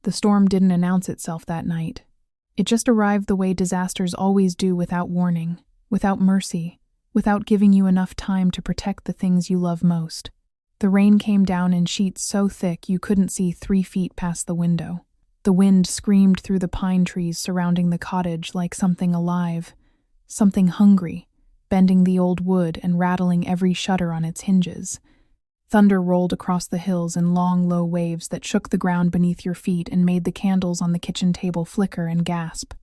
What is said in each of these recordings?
The storm didn't announce itself that night. It just arrived the way disasters always do, without warning, without mercy, without giving you enough time to protect the things you love most. The rain came down in sheets so thick you couldn't see 3 feet past the window. The wind screamed through the pine trees surrounding the cottage like something alive, something hungry, bending the old wood and rattling every shutter on its hinges. Thunder rolled across the hills in long, low waves that shook the ground beneath your feet and made the candles on the kitchen table flicker and gasp.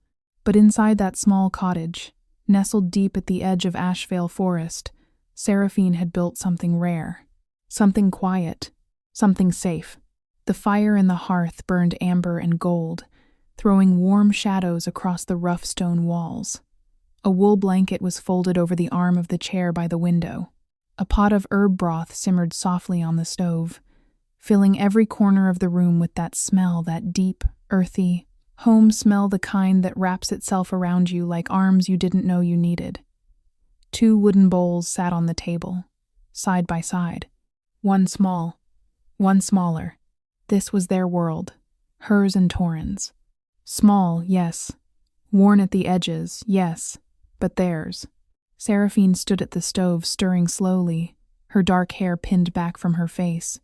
But inside that small cottage, nestled deep at the edge of Ashvale Forest, Seraphine had built something rare, something quiet, something safe. The fire in the hearth burned amber and gold, throwing warm shadows across the rough stone walls. A wool blanket was folded over the arm of the chair by the window. A pot of herb broth simmered softly on the stove, filling every corner of the room with that smell, that deep, earthy, home smell, the kind that wraps itself around you like arms you didn't know you needed. 2 wooden bowls sat on the table, side by side. One small, one smaller. This was their world, hers and Torrin's. Small, yes. Worn at the edges, yes. But theirs. Seraphine stood at the stove, stirring slowly, her dark hair pinned back from her face,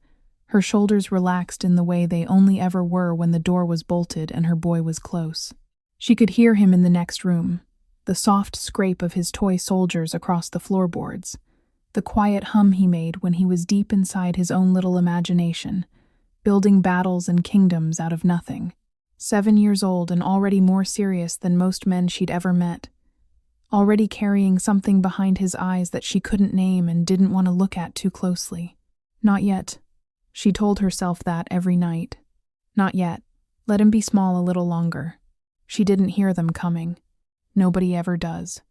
her shoulders relaxed in the way they only ever were when the door was bolted and her boy was close. She could hear him in the next room, the soft scrape of his toy soldiers across the floorboards, the quiet hum he made when he was deep inside his own little imagination, building battles and kingdoms out of nothing. 7 years old and already more serious than most men she'd ever met. Already carrying something behind his eyes that she couldn't name and didn't want to look at too closely. Not yet. She told herself that every night. Not yet. Let him be small a little longer. She didn't hear them coming. Nobody ever does.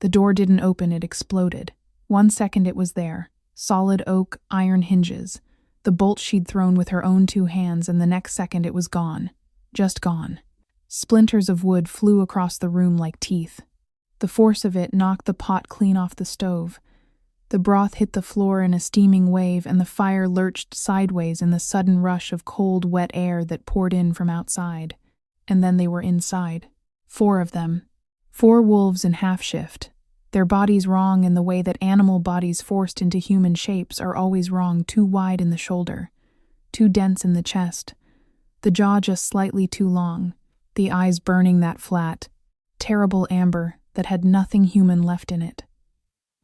The door didn't open, it exploded. 1 second it was there. Solid oak, iron hinges. The bolt she'd thrown with her own 2 hands, and the next second it was gone. Just gone. Splinters of wood flew across the room like teeth. The force of it knocked the pot clean off the stove. The broth hit the floor in a steaming wave, and the fire lurched sideways in the sudden rush of cold, wet air that poured in from outside. And then they were inside. 4 of them. 4 wolves in half shift. Their bodies wrong in the way that animal bodies forced into human shapes are always wrong, too wide in the shoulder, too dense in the chest, the jaw just slightly too long, the eyes burning that flat, terrible amber that had nothing human left in it.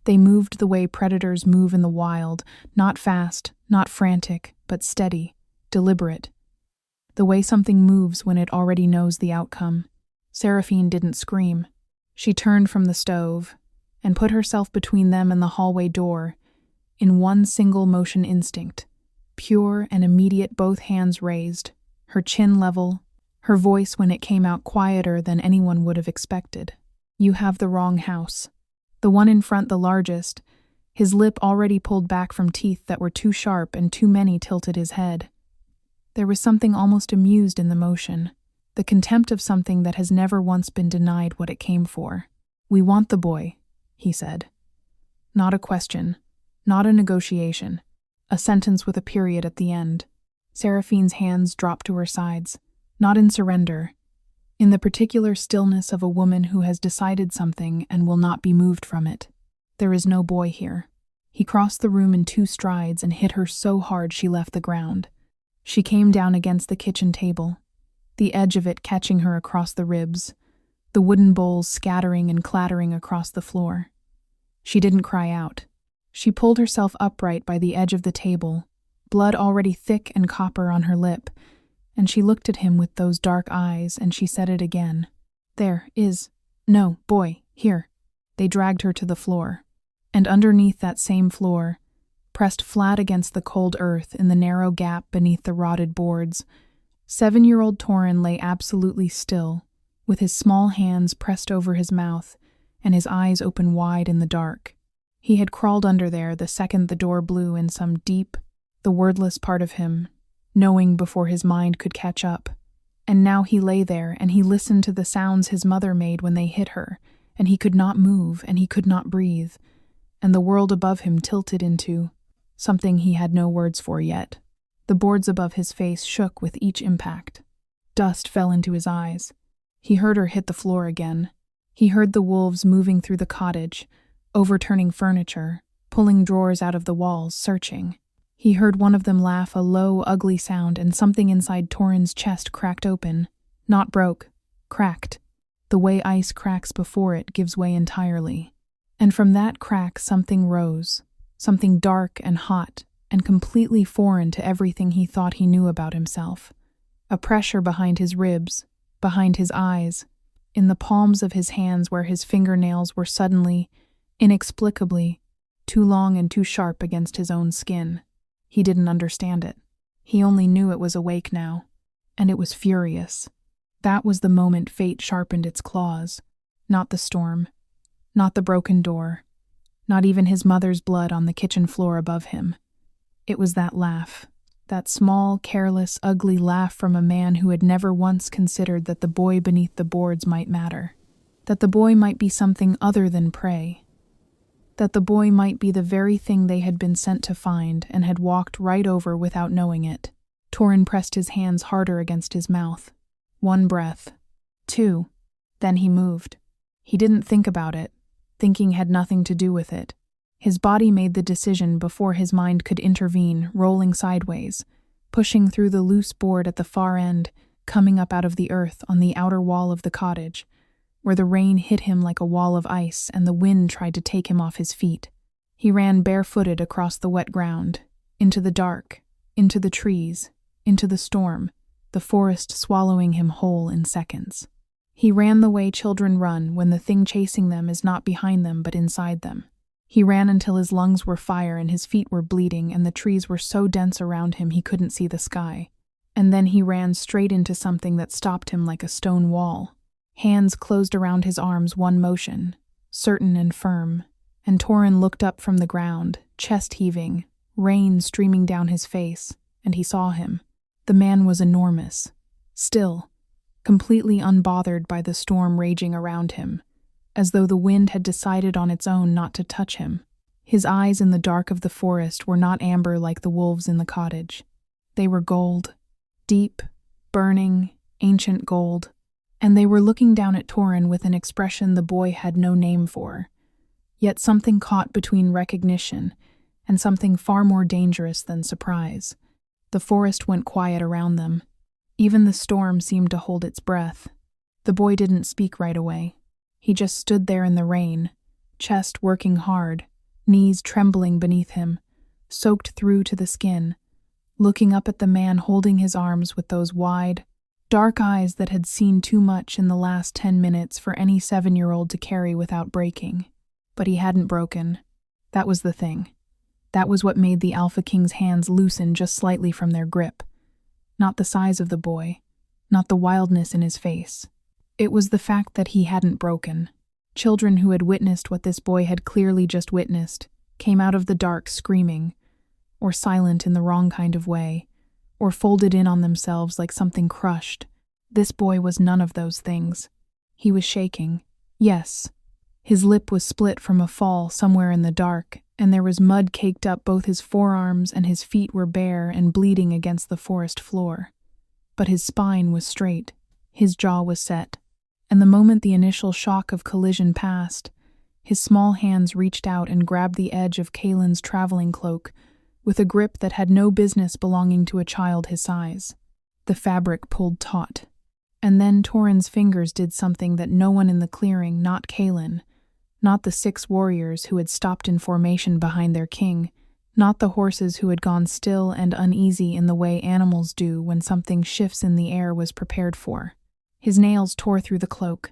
They moved the way predators move in the wild, not fast, not frantic, but steady, deliberate. The way something moves when it already knows the outcome. Seraphine didn't scream. She turned from the stove and put herself between them and the hallway door, in one single motion instinct, pure and immediate, both hands raised, her chin level, her voice when it came out quieter than anyone would have expected. You have the wrong house. The one in front, the largest, his lip already pulled back from teeth that were too sharp and too many tilted his head. There was something almost amused in the motion, the contempt of something that has never once been denied what it came for. We want the boy, he said. Not a question, not a negotiation, a sentence with a period at the end. Seraphine's hands dropped to her sides, not in surrender, in the particular stillness of a woman who has decided something and will not be moved from it. There is no boy here. He crossed the room in 2 strides and hit her so hard she left the ground. She came down against the kitchen table, the edge of it catching her across the ribs, the wooden bowls scattering and clattering across the floor. She didn't cry out. She pulled herself upright by the edge of the table, blood already thick and copper on her lip, and she looked at him with those dark eyes, and she said it again. There is no boy here. They dragged her to the floor, and underneath that same floor, pressed flat against the cold earth in the narrow gap beneath the rotted boards, 7-year-old Torrin lay absolutely still, with his small hands pressed over his mouth and his eyes open wide in the dark. He had crawled under there the second the door blew in some deep, the wordless part of him, knowing before his mind could catch up. And now he lay there, and he listened to the sounds his mother made when they hit her, and he could not move, and he could not breathe, and the world above him tilted into something he had no words for yet. The boards above his face shook with each impact. Dust fell into his eyes. He heard her hit the floor again. He heard the wolves moving through the cottage, overturning furniture, pulling drawers out of the walls, searching. He heard one of them laugh a low, ugly sound, and something inside Torin's chest cracked open. Not broke, cracked. The way ice cracks before it gives way entirely. And from that crack something rose, something dark and hot, and completely foreign to everything he thought he knew about himself. A pressure behind his ribs, behind his eyes, in the palms of his hands where his fingernails were suddenly, inexplicably, too long and too sharp against his own skin. He didn't understand it. He only knew it was awake now, and it was furious. That was the moment fate sharpened its claws. Not the storm, not the broken door, not even his mother's blood on the kitchen floor above him. It was that laugh, that small, careless, ugly laugh from a man who had never once considered that the boy beneath the boards might matter, that the boy might be something other than prey, that the boy might be the very thing they had been sent to find and had walked right over without knowing it. Torin pressed his hands harder against his mouth. 1 breath. 2. Then he moved. He didn't think about it. Thinking had nothing to do with it. His body made the decision before his mind could intervene, rolling sideways, pushing through the loose board at the far end, coming up out of the earth on the outer wall of the cottage, where the rain hit him like a wall of ice and the wind tried to take him off his feet. He ran barefooted across the wet ground, into the dark, into the trees, into the storm, the forest swallowing him whole in seconds. He ran the way children run when the thing chasing them is not behind them but inside them. He ran until his lungs were fire and his feet were bleeding and the trees were so dense around him he couldn't see the sky. And then he ran straight into something that stopped him like a stone wall. Hands closed around his arms, one motion, certain and firm, and Torin looked up from the ground, chest heaving, rain streaming down his face, and he saw him. The man was enormous, still, completely unbothered by the storm raging around him, as though the wind had decided on its own not to touch him. His eyes in the dark of the forest were not amber like the wolves in the cottage. They were gold, deep, burning, ancient gold, and they were looking down at Torin with an expression the boy had no name for. Yet something caught between recognition and something far more dangerous than surprise. The forest went quiet around them. Even the storm seemed to hold its breath. The boy didn't speak right away. He just stood there in the rain, chest working hard, knees trembling beneath him, soaked through to the skin, looking up at the man holding his arms with those wide, dark eyes that had seen too much in the last 10 minutes for any 7-year-old to carry without breaking. But he hadn't broken. That was the thing. That was what made the Alpha King's hands loosen just slightly from their grip. Not the size of the boy, not the wildness in his face. It was the fact that he hadn't broken. Children who had witnessed what this boy had clearly just witnessed came out of the dark screaming, or silent in the wrong kind of way, or folded in on themselves like something crushed. This boy was none of those things. He was shaking. Yes. His lip was split from a fall somewhere in the dark, and there was mud caked up both his forearms and his feet were bare and bleeding against the forest floor. But his spine was straight. His jaw was set. And the moment the initial shock of collision passed, his small hands reached out and grabbed the edge of Kaelin's traveling cloak with a grip that had no business belonging to a child his size. The fabric pulled taut. And then Torin's fingers did something that no one in the clearing, not Kaelin, not the 6 warriors who had stopped in formation behind their king, not the horses who had gone still and uneasy in the way animals do when something shifts in the air, was prepared for. His nails tore through the cloak.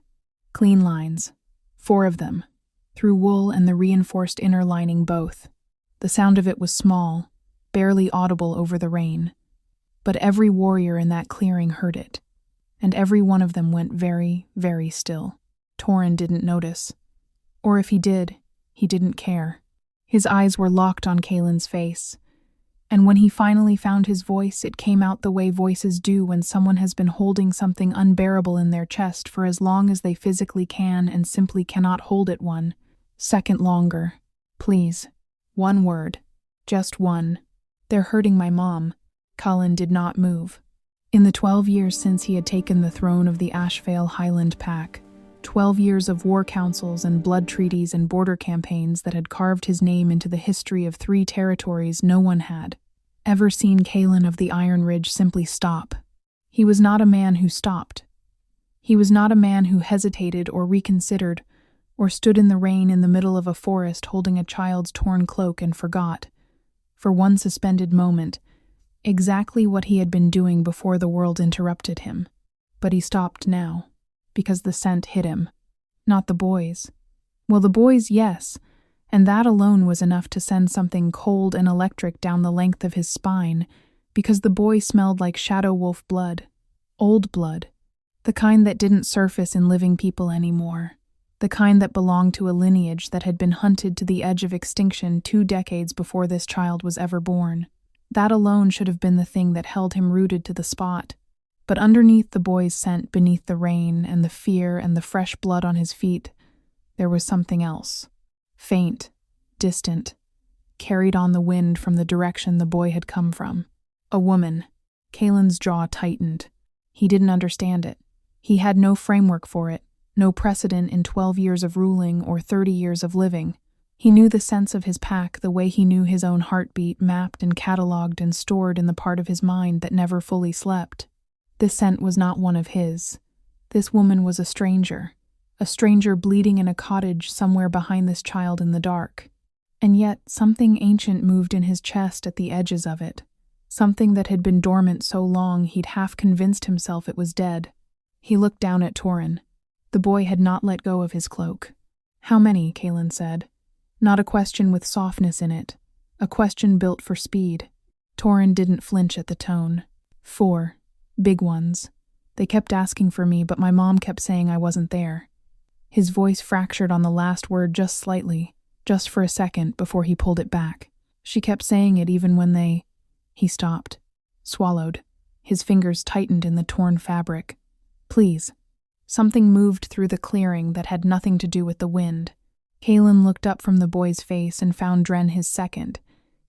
Clean lines. 4 of them. Through wool and the reinforced inner lining both. The sound of it was small, barely audible over the rain. But every warrior in that clearing heard it. And every one of them went very, very still. Torin didn't notice. Or if he did, he didn't care. His eyes were locked on Kaelin's face. And when he finally found his voice, it came out the way voices do when someone has been holding something unbearable in their chest for as long as they physically can and simply cannot hold it 1 second longer. Please. 1 word. Just 1. They're hurting my mom. Cullen did not move. In the 12 years since he had taken the throne of the Ashvale Highland Pack, 12 years of war councils and blood treaties and border campaigns that had carved his name into the history of 3 territories, no one had ever seen Callan of the Iron Ridge simply stop. He was not a man who stopped. He was not a man who hesitated or reconsidered, or stood in the rain in the middle of a forest holding a child's torn cloak and forgot, for one suspended moment, exactly what he had been doing before the world interrupted him. But he stopped now, because the scent hit him. Not the boys. Well, the boys, yes, and that alone was enough to send something cold and electric down the length of his spine, because the boy smelled like shadow wolf blood. Old blood. The kind that didn't surface in living people anymore. The kind that belonged to a lineage that had been hunted to the edge of extinction 2 decades before this child was ever born. That alone should have been the thing that held him rooted to the spot. But underneath the boy's scent, beneath the rain and the fear and the fresh blood on his feet, there was something else. Faint, distant, carried on the wind from the direction the boy had come from. A woman. Callan's jaw tightened. He didn't understand it. He had no framework for it, no precedent in 12 years of ruling or 30 years of living. He knew the sense of his pack the way he knew his own heartbeat, mapped and catalogued and stored in the part of his mind that never fully slept. This scent was not one of his. This woman was a stranger bleeding in a cottage somewhere behind this child in the dark. And yet something ancient moved in his chest at the edges of it, something that had been dormant so long he'd half convinced himself it was dead. He looked down at Torin. The boy had not let go of his cloak. "How many?" Callan said. Not a question with softness in it, a question built for speed. Torin didn't flinch at the tone. 4. Big ones. They kept asking for me, but my mom kept saying I wasn't there. His voice fractured on the last word just slightly, just for a second before he pulled it back. She kept saying it even when they... He stopped, swallowed. His fingers tightened in the torn fabric. "Please." Something moved through the clearing that had nothing to do with the wind. Callan looked up from the boy's face and found Dren, his second,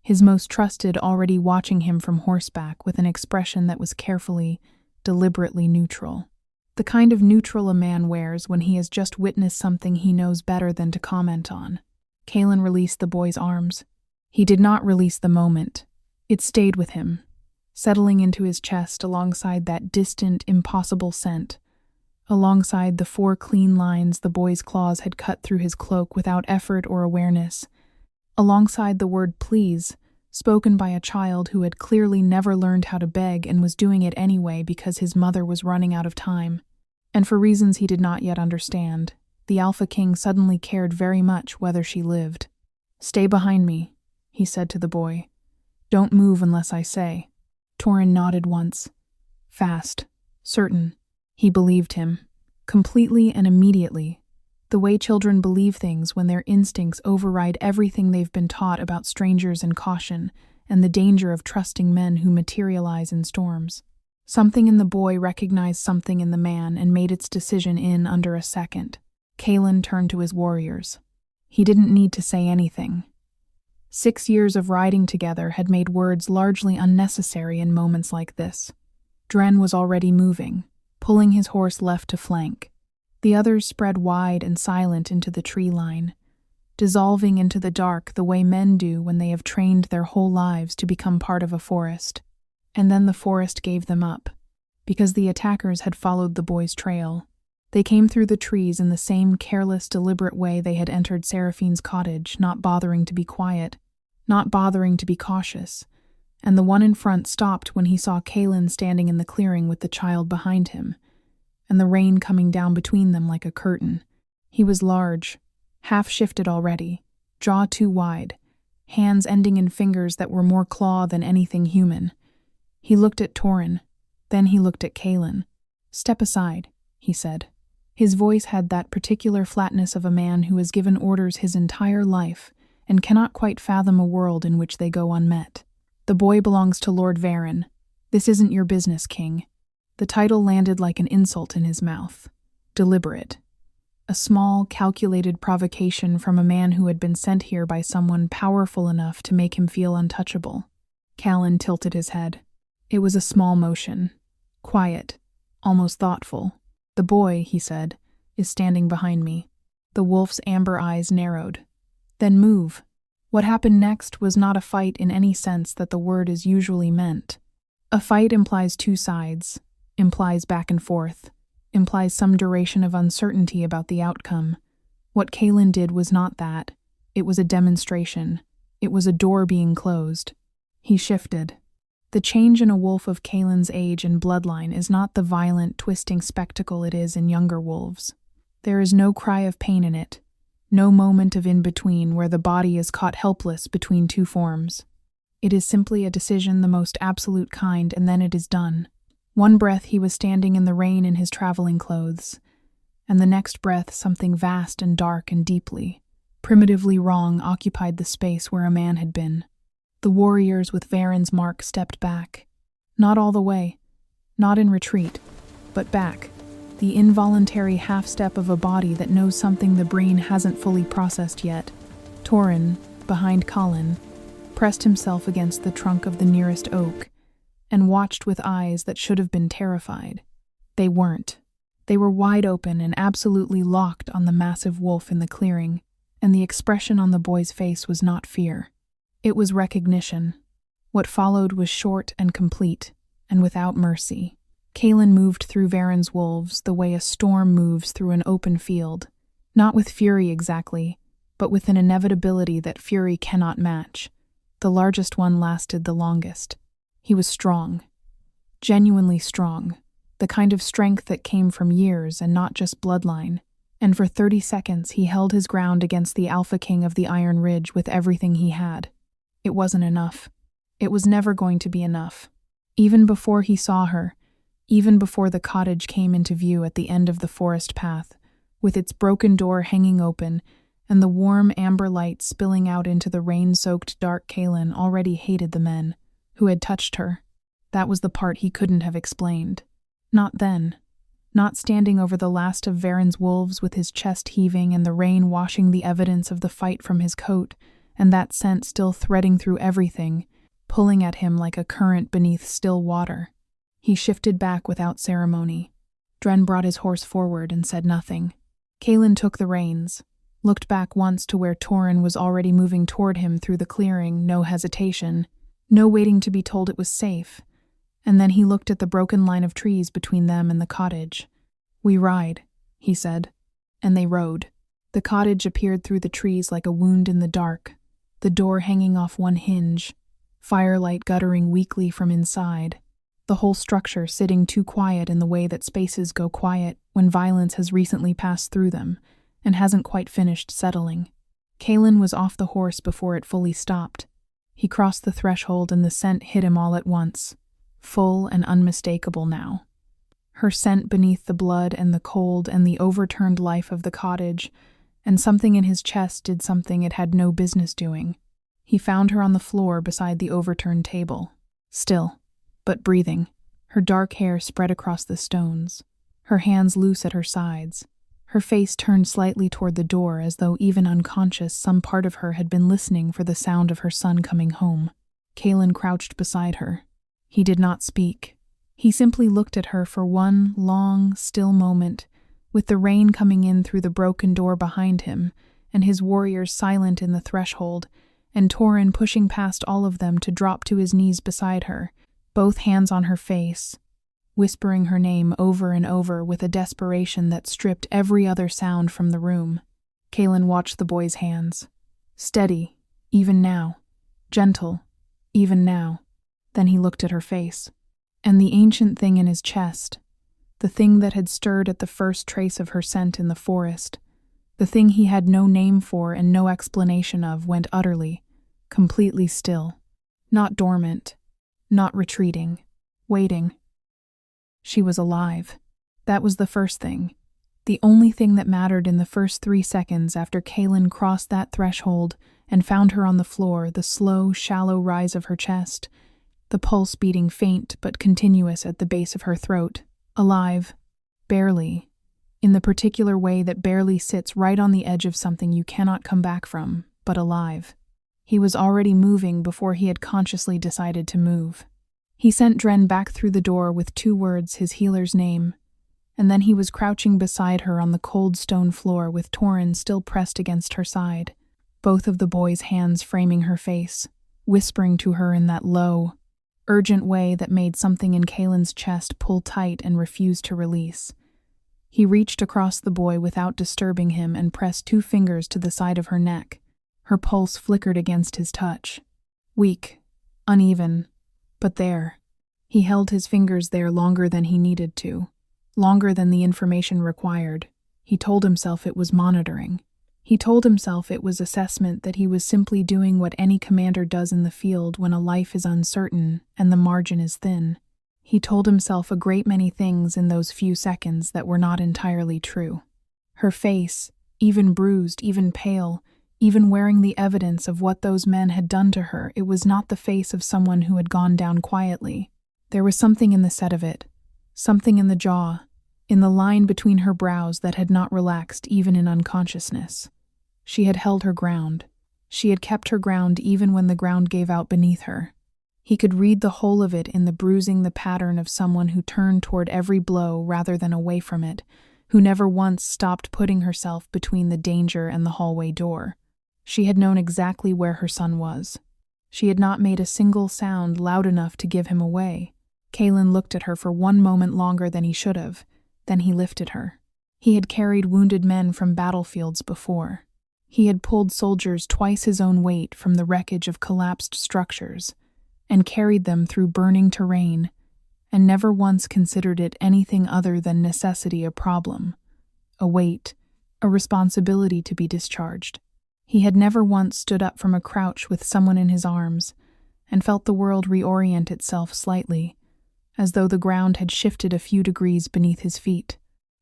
his most trusted, already watching him from horseback with an expression that was carefully, deliberately neutral. The kind of neutral a man wears when he has just witnessed something he knows better than to comment on. Callan released the boy's arms. He did not release the moment. It stayed with him, settling into his chest alongside that distant, impossible scent, alongside the 4 clean lines the boy's claws had cut through his cloak without effort or awareness, alongside the word please, spoken by a child who had clearly never learned how to beg and was doing it anyway because his mother was running out of time. And for reasons he did not yet understand, the Alpha King suddenly cared very much whether she lived. "Stay behind me," he said to the boy. "Don't move unless I say." Torin nodded once. Fast, certain. He believed him, completely and immediately, the way children believe things when their instincts override everything they've been taught about strangers and caution and the danger of trusting men who materialize in storms. Something in the boy recognized something in the man and made its decision in under a second. Callan turned to his warriors. He didn't need to say anything. 6 years of riding together had made words largely unnecessary in moments like this. Dren was already moving, pulling his horse left to flank. The others spread wide and silent into the tree line, dissolving into the dark the way men do when they have trained their whole lives to become part of a forest. And then the forest gave them up, because the attackers had followed the boy's trail. They came through the trees in the same careless, deliberate way they had entered Seraphine's cottage, not bothering to be quiet, not bothering to be cautious. And the one in front stopped when he saw Callan standing in the clearing with the child behind him, and the rain coming down between them like a curtain. He was large, half-shifted already, jaw too wide, hands ending in fingers that were more claw than anything human. He looked at Torin, then he looked at Callan. "Step aside," he said. His voice had that particular flatness of a man who has given orders his entire life and cannot quite fathom a world in which they go unmet. "The boy belongs to Lord Varen. This isn't your business, King." The title landed like an insult in his mouth. Deliberate. A small, calculated provocation from a man who had been sent here by someone powerful enough to make him feel untouchable. Callan tilted his head. It was a small motion, Quiet, almost thoughtful. "The boy," he said, "is standing behind me." The wolf's amber eyes narrowed. "Then move." What happened next was not a fight in any sense that the word is usually meant. A fight implies two sides, implies back and forth, implies some duration of uncertainty about the outcome. What Kaelin did was not that. It was a demonstration. It was a door being closed. He shifted. The change in a wolf of Kaelin's age and bloodline is not the violent, twisting spectacle it is in younger wolves. There is no cry of pain in it, no moment of in-between where the body is caught helpless between two forms. It is simply a decision the most absolute kind, and then it is done. One breath he was standing in the rain in his traveling clothes, and the next breath something vast and dark and deeply, primitively wrong occupied the space where a man had been. The warriors with Varen's mark stepped back. Not all the way, not in retreat, but back. The involuntary half-step of a body that knows something the brain hasn't fully processed yet. Torin, behind Colin, pressed himself against the trunk of the nearest oak and watched with eyes that should have been terrified. They weren't. They were wide open and absolutely locked on the massive wolf in the clearing, and the expression on the boy's face was not fear. It was recognition. What followed was short and complete, and without mercy. Kaelin moved through Varen's wolves the way a storm moves through an open field, not with fury exactly, but with an inevitability that fury cannot match. The largest one lasted the longest. He was strong, genuinely strong, the kind of strength that came from years and not just bloodline, and for 30 seconds he held his ground against the Alpha King of the Iron Ridge with everything he had. It wasn't enough. It was never going to be enough. Even before he saw her, even before the cottage came into view at the end of the forest path, with its broken door hanging open and the warm amber light spilling out into the rain-soaked dark, Kaelin already hated the men who had touched her. That was the part he couldn't have explained. Not then. Not standing over the last of Varen's wolves with his chest heaving and the rain washing the evidence of the fight from his coat, and that scent still threading through everything, pulling at him like a current beneath still water. He shifted back without ceremony. Dren brought his horse forward and said nothing. Kaelin took the reins, looked back once to where Torin was already moving toward him through the clearing, no hesitation, no waiting to be told it was safe, and then he looked at the broken line of trees between them and the cottage. "We ride," he said, and they rode. The cottage appeared through the trees like a wound in the dark, the door hanging off one hinge, firelight guttering weakly from inside. The whole structure sitting too quiet in the way that spaces go quiet when violence has recently passed through them and hasn't quite finished settling. Kaelin was off the horse before it fully stopped. He crossed the threshold and the scent hit him all at once, full and unmistakable now. Her scent beneath the blood and the cold and the overturned life of the cottage, and something in his chest did something it had no business doing. He found her on the floor beside the overturned table, still, but breathing, her dark hair spread across the stones, her hands loose at her sides, her face turned slightly toward the door as though even unconscious some part of her had been listening for the sound of her son coming home. Kaelin crouched beside her. He did not speak. He simply looked at her for one long, still moment, with the rain coming in through the broken door behind him, and his warriors silent in the threshold, and Torin pushing past all of them to drop to his knees beside her, both hands on her face, whispering her name over and over with a desperation that stripped every other sound from the room. Kaelin watched the boy's hands. Steady, even now. Gentle, even now. Then he looked at her face. And the ancient thing in his chest, the thing that had stirred at the first trace of her scent in the forest, the thing he had no name for and no explanation of, went utterly, completely still. Not dormant. Not retreating, waiting. She was alive. That was the first thing. The only thing that mattered in the first 3 seconds after Kaelin crossed that threshold and found her on the floor, the slow, shallow rise of her chest, the pulse beating faint but continuous at the base of her throat. Alive. Barely. In the particular way that barely sits right on the edge of something you cannot come back from, but alive. He was already moving before he had consciously decided to move. He sent Dren back through the door with 2 words, his healer's name, and then he was crouching beside her on the cold stone floor with Torin still pressed against her side, both of the boy's hands framing her face, whispering to her in that low, urgent way that made something in Kaylin's chest pull tight and refuse to release. He reached across the boy without disturbing him and pressed 2 fingers to the side of her neck. Her pulse flickered against his touch. Weak, uneven, but there. He held his fingers there longer than he needed to, longer than the information required. He told himself it was monitoring. He told himself it was assessment, that he was simply doing what any commander does in the field when a life is uncertain and the margin is thin. He told himself a great many things in those few seconds that were not entirely true. Her face, even bruised, even pale, even wearing the evidence of what those men had done to her, it was not the face of someone who had gone down quietly. There was something in the set of it, something in the jaw, in the line between her brows that had not relaxed even in unconsciousness. She had held her ground. She had kept her ground even when the ground gave out beneath her. He could read the whole of it in the bruising, the pattern of someone who turned toward every blow rather than away from it, who never once stopped putting herself between the danger and the hallway door. She had known exactly where her son was. She had not made a single sound loud enough to give him away. Kaylin looked at her for 1 moment longer than he should have. Then he lifted her. He had carried wounded men from battlefields before. He had pulled soldiers twice his own weight from the wreckage of collapsed structures, and carried them through burning terrain, and never once considered it anything other than necessity, a problem, a weight, a responsibility to be discharged. He had never once stood up from a crouch with someone in his arms and felt the world reorient itself slightly, as though the ground had shifted a few degrees beneath his feet.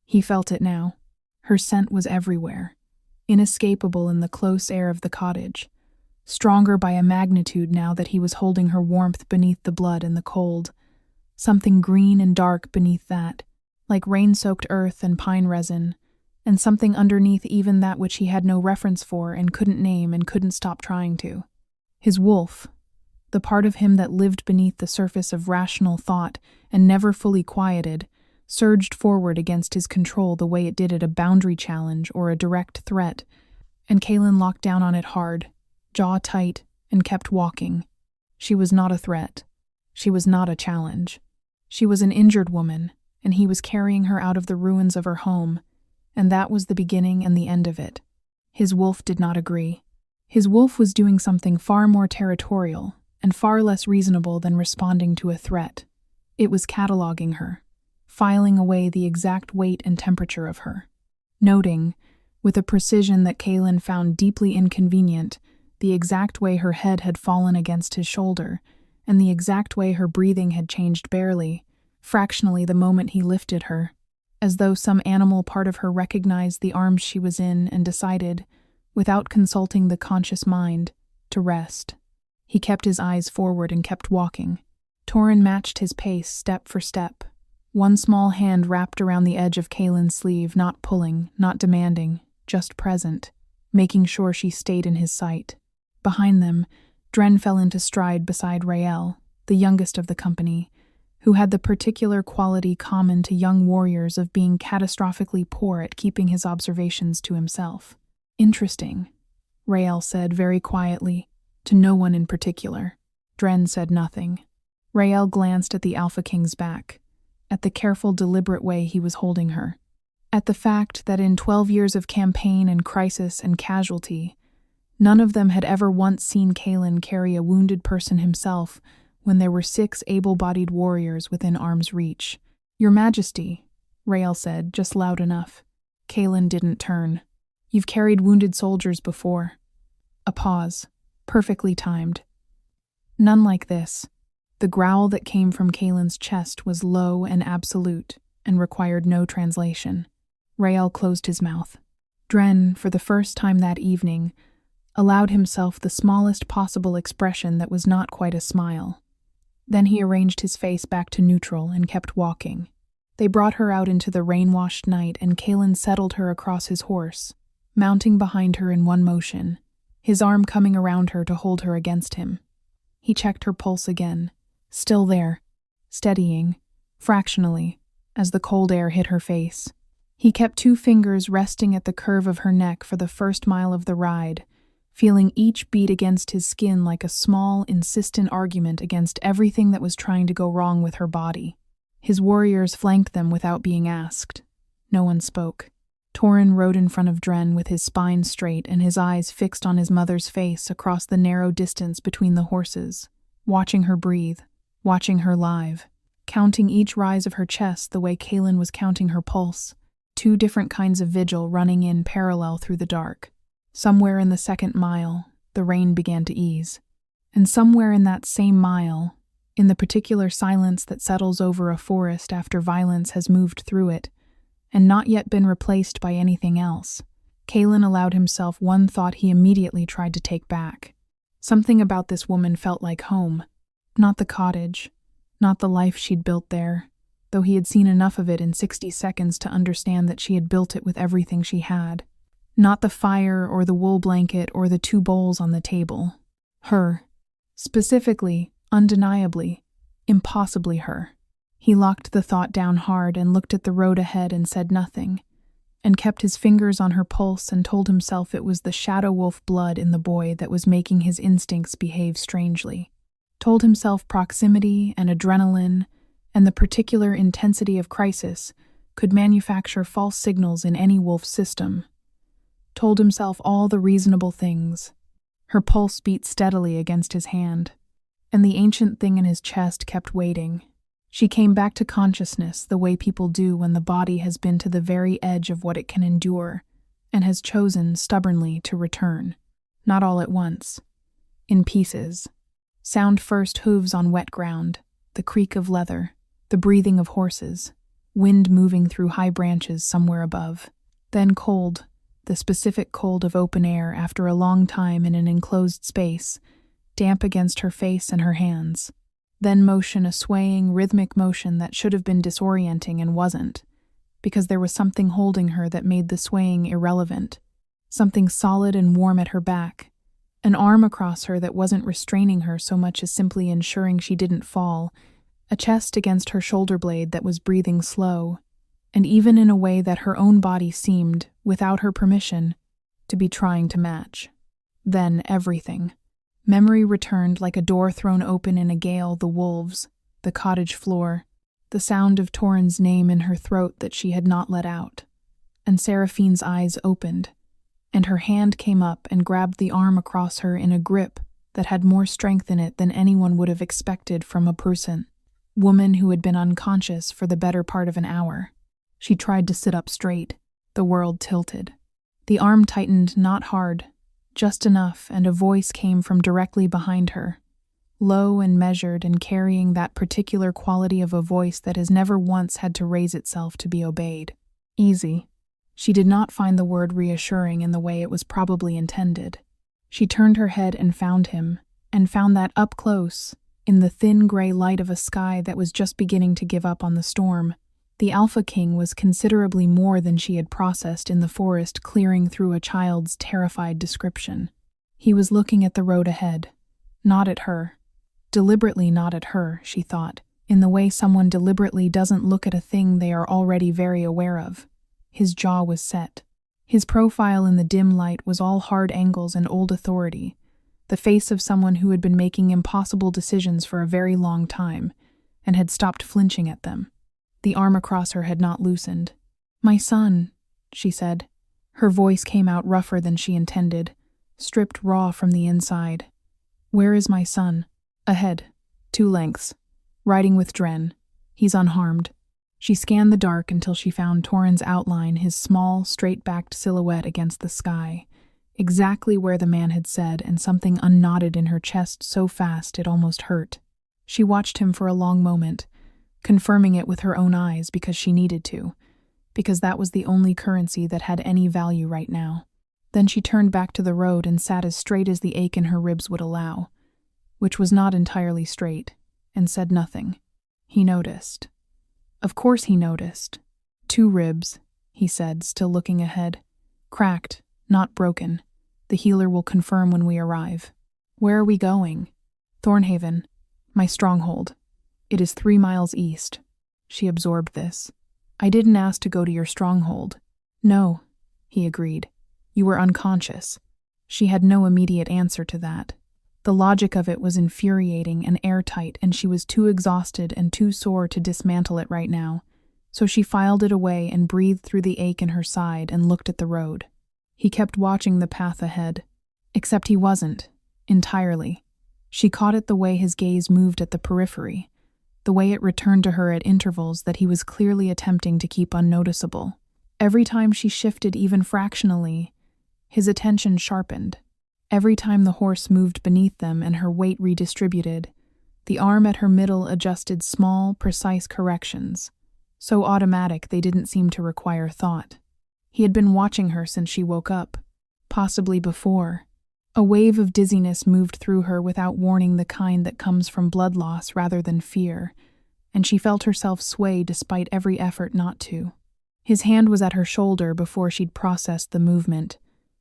He felt it now. Her scent was everywhere, inescapable in the close air of the cottage, stronger by a magnitude now that he was holding her warmth beneath the blood and the cold, something green and dark beneath that, like rain-soaked earth and pine resin, and something underneath even that which he had no reference for and couldn't name and couldn't stop trying to. His wolf, the part of him that lived beneath the surface of rational thought and never fully quieted, surged forward against his control the way it did at a boundary challenge or a direct threat, and Kaylin locked down on it hard, jaw tight, and kept walking. She was not a threat. She was not a challenge. She was an injured woman, and he was carrying her out of the ruins of her home, and that was the beginning and the end of it. His wolf did not agree. His wolf was doing something far more territorial and far less reasonable than responding to a threat. It was cataloging her, filing away the exact weight and temperature of her, noting, with a precision that Kaylin found deeply inconvenient, the exact way her head had fallen against his shoulder, and the exact way her breathing had changed barely, fractionally the moment he lifted her, as though some animal part of her recognized the arms she was in and decided, without consulting the conscious mind, to rest. He kept his eyes forward and kept walking. Torin matched his pace step for step, one small hand wrapped around the edge of Kaylin's sleeve, not pulling, not demanding, just present, making sure she stayed in his sight. Behind them, Dren fell into stride beside Rael, the youngest of the company, who had the particular quality common to young warriors of being catastrophically poor at keeping his observations to himself. "Interesting," Rael said very quietly, to no one in particular. Dren said nothing. Rael glanced at the Alpha King's back, at the careful, deliberate way he was holding her, at the fact that in 12 years of campaign and crisis and casualty, none of them had ever once seen Kaylin carry a wounded person himself when there were 6 able-bodied warriors within arm's reach. "Your Majesty," Rael said, just loud enough. Kaylin didn't turn. "You've carried wounded soldiers before." A pause, perfectly timed. None like this. The growl that came from Kaylin's chest was low and absolute, and required no translation. Rael closed his mouth. Dren, for the first time that evening, allowed himself the smallest possible expression that was not quite a smile. Then he arranged his face back to neutral and kept walking. They brought her out into the rain-washed night, and Kaylin settled her across his horse, mounting behind her in one motion, his arm coming around her to hold her against him. He checked her pulse again. Still there, steadying, fractionally, as the cold air hit her face. He kept 2 fingers resting at the curve of her neck for the first mile of the ride, feeling each beat against his skin like a small, insistent argument against everything that was trying to go wrong with her body. His warriors flanked them without being asked. No one spoke. Torin rode in front of Dren with his spine straight and his eyes fixed on his mother's face across the narrow distance between the horses, watching her breathe, watching her live, counting each rise of her chest the way Kaelin was counting her pulse, 2 different kinds of vigil running in parallel through the dark. Somewhere in the 2nd mile, the rain began to ease. And somewhere in that same mile, in the particular silence that settles over a forest after violence has moved through it, and not yet been replaced by anything else, Kaelin allowed himself one thought he immediately tried to take back. Something about this woman felt like home. Not the cottage, not the life she'd built there, though he had seen enough of it in 60 seconds to understand that she had built it with everything she had. Not the fire or the wool blanket or the 2 bowls on the table. Her. Specifically, undeniably, impossibly her. He locked the thought down hard and looked at the road ahead and said nothing, and kept his fingers on her pulse and told himself it was the shadow wolf blood in the boy that was making his instincts behave strangely. Told himself proximity and adrenaline and the particular intensity of crisis could manufacture false signals in any wolf system. Told himself all the reasonable things. Her pulse beat steadily against his hand, and the ancient thing in his chest kept waiting. She came back to consciousness the way people do when the body has been to the very edge of what it can endure, and has chosen, stubbornly, to return. Not all at once. In pieces. Sound first hooves on wet ground, the creak of leather, the breathing of horses, wind moving through high branches somewhere above. Then cold, the specific cold of open air after a long time in an enclosed space, damp against her face and her hands. Then motion, a swaying, rhythmic motion that should have been disorienting and wasn't, because there was something holding her that made the swaying irrelevant. Something solid and warm at her back. An arm across her that wasn't restraining her so much as simply ensuring she didn't fall. A chest against her shoulder blade that was breathing slow, and even in a way that her own body seemed, without her permission, to be trying to match. Then everything. Memory returned like a door thrown open in a gale, the wolves, the cottage floor, the sound of Torin's name in her throat that she had not let out. And Seraphine's eyes opened, and her hand came up and grabbed the arm across her in a grip that had more strength in it than anyone would have expected from a person. Woman who had been unconscious for the better part of an hour. She tried to sit up straight. The world tilted. The arm tightened not hard, just enough, and a voice came from directly behind her. Low and measured and carrying that particular quality of a voice that has never once had to raise itself to be obeyed. Easy. She did not find the word reassuring in the way it was probably intended. She turned her head and found him, and found that up close, in the thin gray light of a sky that was just beginning to give up on the storm, the Alpha King was considerably more than she had processed in the forest clearing through a child's terrified description. He was looking at the road ahead, not at her. Deliberately not at her, she thought, in the way someone deliberately doesn't look at a thing they are already very aware of. His jaw was set. His profile in the dim light was all hard angles and old authority, the face of someone who had been making impossible decisions for a very long time, and had stopped flinching at them. The arm across her had not loosened. "My son," she said. Her voice came out rougher than she intended, stripped raw from the inside. "Where is my son?" "Ahead. 2 lengths. Riding with Dren. He's unharmed." She scanned the dark until she found Torin's outline, his small, straight-backed silhouette against the sky, exactly where the man had said, and something unknotted in her chest so fast it almost hurt. She watched him for a long moment, confirming it with her own eyes because she needed to, because that was the only currency that had any value right now. Then she turned back to the road and sat as straight as the ache in her ribs would allow, which was not entirely straight, and said nothing. He noticed. Of course he noticed. 2 ribs, he said, still looking ahead. Cracked, not broken. The healer will confirm when we arrive. Where are we going? Thornhaven, my stronghold. It is 3 miles east. She absorbed this. I didn't ask to go to your stronghold. No, he agreed. You were unconscious. She had no immediate answer to that. The logic of it was infuriating and airtight, and she was too exhausted and too sore to dismantle it right now. So she filed it away and breathed through the ache in her side and looked at the road. He kept watching the path ahead. Except he wasn't. Entirely. She caught it the way his gaze moved at the periphery, the way it returned to her at intervals that he was clearly attempting to keep unnoticeable. Every time she shifted even fractionally, his attention sharpened. Every time the horse moved beneath them and her weight redistributed, the arm at her middle adjusted small, precise corrections, so automatic they didn't seem to require thought. He had been watching her since she woke up, possibly before. A wave of dizziness moved through her without warning, the kind that comes from blood loss rather than fear, and she felt herself sway despite every effort not to. His hand was at her shoulder before she'd processed the movement,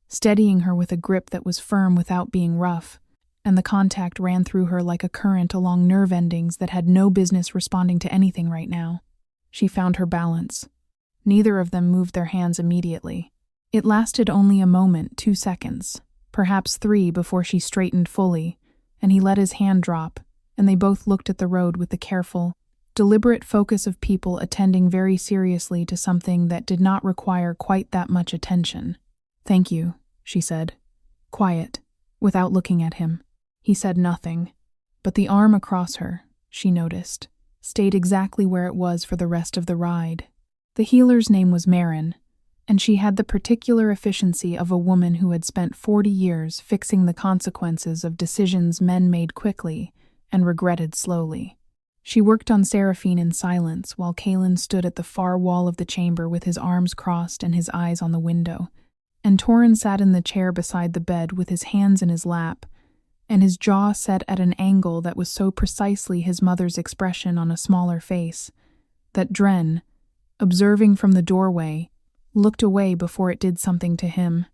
steadying her with a grip that was firm without being rough, and the contact ran through her like a current along nerve endings that had no business responding to anything right now. She found her balance. Neither of them moved their hands immediately. It lasted only a moment, 2 seconds, perhaps 3 before she straightened fully, and he let his hand drop, and they both looked at the road with the careful, deliberate focus of people attending very seriously to something that did not require quite that much attention. "Thank you," she said. Quiet, without looking at him. He said nothing, but the arm across her, she noticed, stayed exactly where it was for the rest of the ride. The healer's name was Marin, and she had the particular efficiency of a woman who had spent 40 years fixing the consequences of decisions men made quickly and regretted slowly. She worked on Seraphine in silence while Kalen stood at the far wall of the chamber with his arms crossed and his eyes on the window, and Torin sat in the chair beside the bed with his hands in his lap, and his jaw set at an angle that was so precisely his mother's expression on a smaller face, that Dren, observing from the doorway, looked away before it did something to him.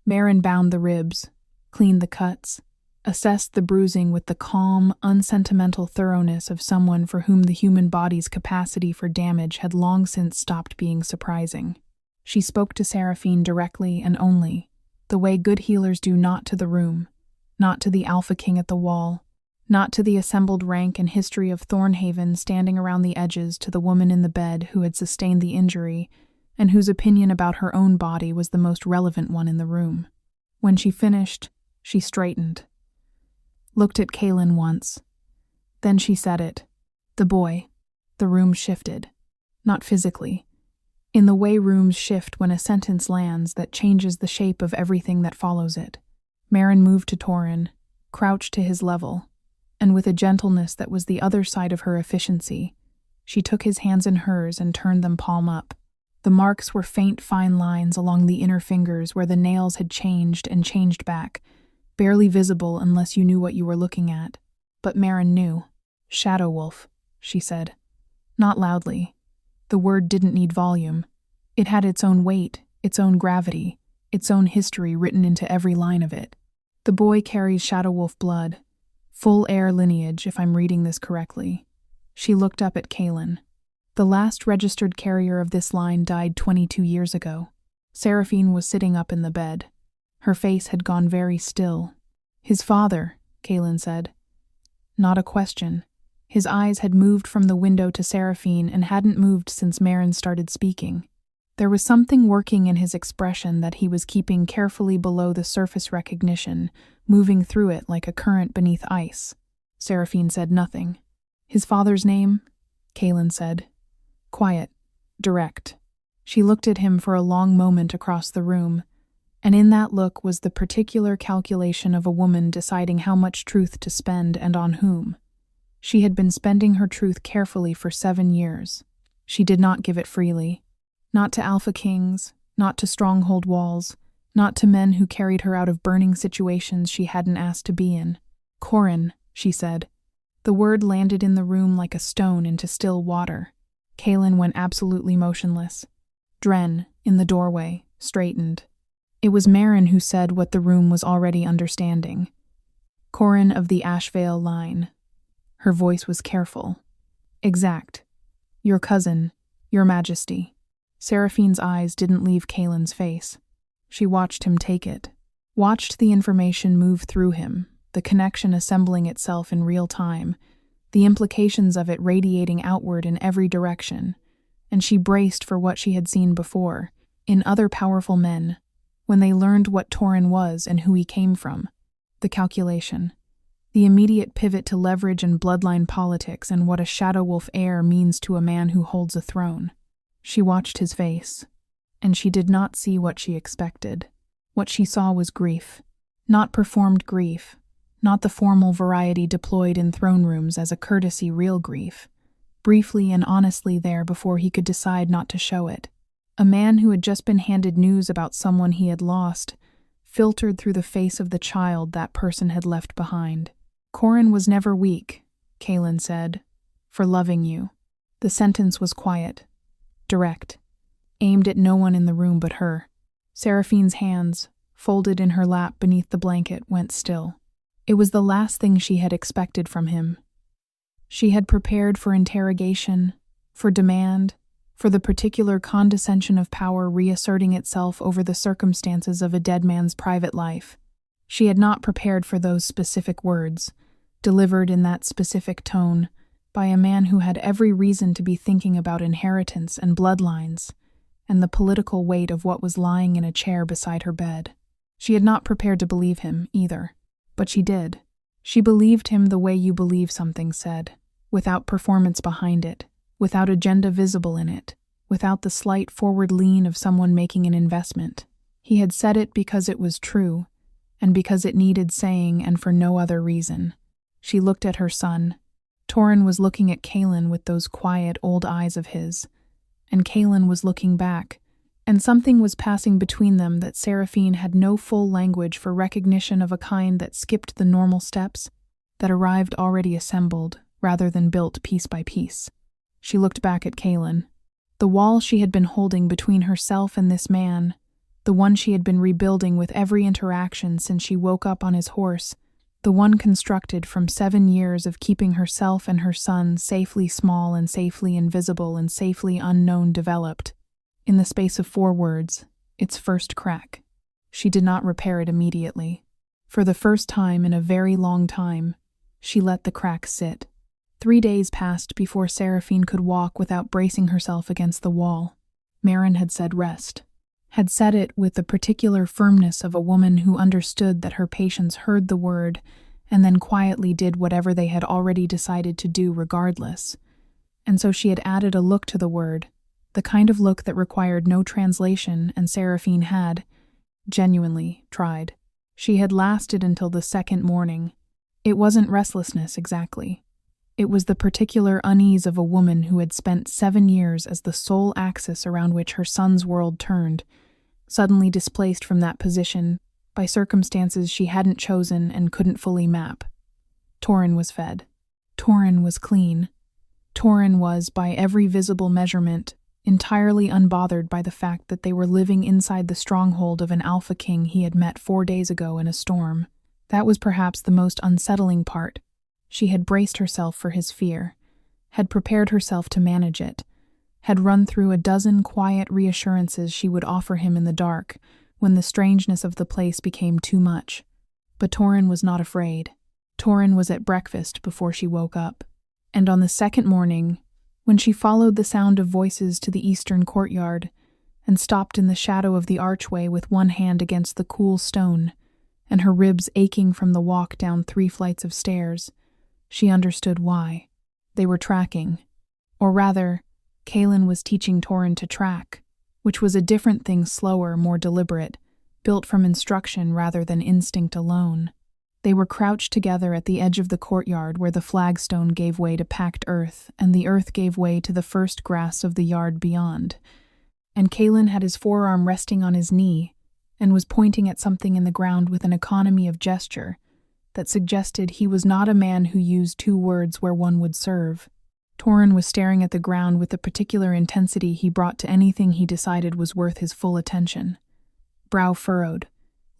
Marin bound the ribs, cleaned the cuts, assessed the bruising with the calm, unsentimental thoroughness of someone for whom the human body's capacity for damage had long since stopped being surprising. She spoke to Seraphine directly and only, the way good healers do, not to the room, not to the Alpha King at the wall, not to the assembled rank and history of Thornhaven standing around the edges, to the woman in the bed who had sustained the injury and whose opinion about her own body was the most relevant one in the room. When she finished, she straightened, looked at Kalen once. Then she said it. The boy. The room shifted. Not physically. In the way rooms shift when a sentence lands that changes the shape of everything that follows it. Marin moved to Torin, crouched to his level, and with a gentleness that was the other side of her efficiency, she took his hands in hers and turned them palm up. The marks were faint, fine lines along the inner fingers where the nails had changed and changed back, barely visible unless you knew what you were looking at. But Marin knew. "Shadow Wolf," she said. Not loudly. The word didn't need volume. It had its own weight, its own gravity, its own history written into every line of it. The boy carries Shadow Wolf blood. Full heir lineage, if I'm reading this correctly. She looked up at Kalen. The last registered carrier of this line died 22 years ago. Seraphine was sitting up in the bed. Her face had gone very still. "His father," Kalen said. Not a question. His eyes had moved from the window to Seraphine and hadn't moved since Marin started speaking. There was something working in his expression that he was keeping carefully below the surface recognition, moving through it like a current beneath ice. Seraphine said nothing. "His father's name?" Kalen said. Quiet, direct. She looked at him for a long moment across the room, and in that look was the particular calculation of a woman deciding how much truth to spend and on whom. She had been spending her truth carefully for 7 years. She did not give it freely. Not to Alpha Kings, not to stronghold walls, not to men who carried her out of burning situations she hadn't asked to be in. "Corin," she said. The word landed in the room like a stone into still water. Kalen went absolutely motionless. Dren, in the doorway, straightened. It was Marin who said what the room was already understanding. "Corin of the Ashvale line." Her voice was careful. Exact. Your cousin, Your Majesty. Seraphine's eyes didn't leave Kaelin's face. She watched him take it, watched the information move through him, the connection assembling itself in real time, the implications of it radiating outward in every direction, and she braced for what she had seen before, in other powerful men, when they learned what Torin was and who he came from. The calculation. The immediate pivot to leverage and bloodline politics and what a Shadow Wolf heir means to a man who holds a throne. She watched his face, and she did not see what she expected. What she saw was grief. Not performed grief, not the formal variety deployed in throne rooms as a courtesy real grief, briefly and honestly there before he could decide not to show it. A man who had just been handed news about someone he had lost, filtered through the face of the child that person had left behind. Corin was never weak, Kaelin said, for loving you. The sentence was quiet, direct, aimed at no one in the room but her. Seraphine's hands, folded in her lap beneath the blanket, went still. It was the last thing she had expected from him. She had prepared for interrogation, for demand, for the particular condescension of power reasserting itself over the circumstances of a dead man's private life. She had not prepared for those specific words, delivered in that specific tone, by a man who had every reason to be thinking about inheritance and bloodlines, and the political weight of what was lying in a chair beside her bed. She had not prepared to believe him, either, but she did. She believed him the way you believe something said, without performance behind it, without agenda visible in it, without the slight forward lean of someone making an investment. He had said it because it was true, and because it needed saying and for no other reason. She looked at her son. Torin was looking at Kaelin with those quiet old eyes of his, and Kaelin was looking back, and something was passing between them that Seraphine had no full language for recognition of, a kind that skipped the normal steps, that arrived already assembled, rather than built piece by piece. She looked back at Kaelin. The wall she had been holding between herself and this man, the one she had been rebuilding with every interaction since she woke up on his horse, the one constructed from 7 years of keeping herself and her son safely small and safely invisible and safely unknown developed. In the space of 4 words, its first crack. She did not repair it immediately. For the first time in a very long time, she let the crack sit. 3 days passed before Seraphine could walk without bracing herself against the wall. Marin had said rest. Had said it with the particular firmness of a woman who understood that her patients heard the word and then quietly did whatever they had already decided to do regardless. And so she had added a look to the word, the kind of look that required no translation, and Seraphine had, genuinely, tried. She had lasted until the 2nd morning. It wasn't restlessness exactly. It was the particular unease of a woman who had spent 7 years as the sole axis around which her son's world turned, suddenly displaced from that position by circumstances she hadn't chosen and couldn't fully map. Torin was fed. Torin was clean. Torin was, by every visible measurement, entirely unbothered by the fact that they were living inside the stronghold of an alpha king he had met 4 days ago in a storm. That was perhaps the most unsettling part. She had braced herself for his fear, had prepared herself to manage it, had run through a dozen quiet reassurances she would offer him in the dark when the strangeness of the place became too much. But Torin was not afraid. Torin was at breakfast before she woke up. And on the 2nd morning, when she followed the sound of voices to the eastern courtyard and stopped in the shadow of the archway with one hand against the cool stone and her ribs aching from the walk down 3 flights of stairs, she understood why. They were tracking. Or rather, Kaelin was teaching Torin to track, which was a different thing, slower, more deliberate, built from instruction rather than instinct alone. They were crouched together at the edge of the courtyard where the flagstone gave way to packed earth and the earth gave way to the first grass of the yard beyond. And Kaelin had his forearm resting on his knee and was pointing at something in the ground with an economy of gesture that suggested he was not a man who used 2 words where one would serve. Torin was staring at the ground with the particular intensity he brought to anything he decided was worth his full attention. Brow furrowed,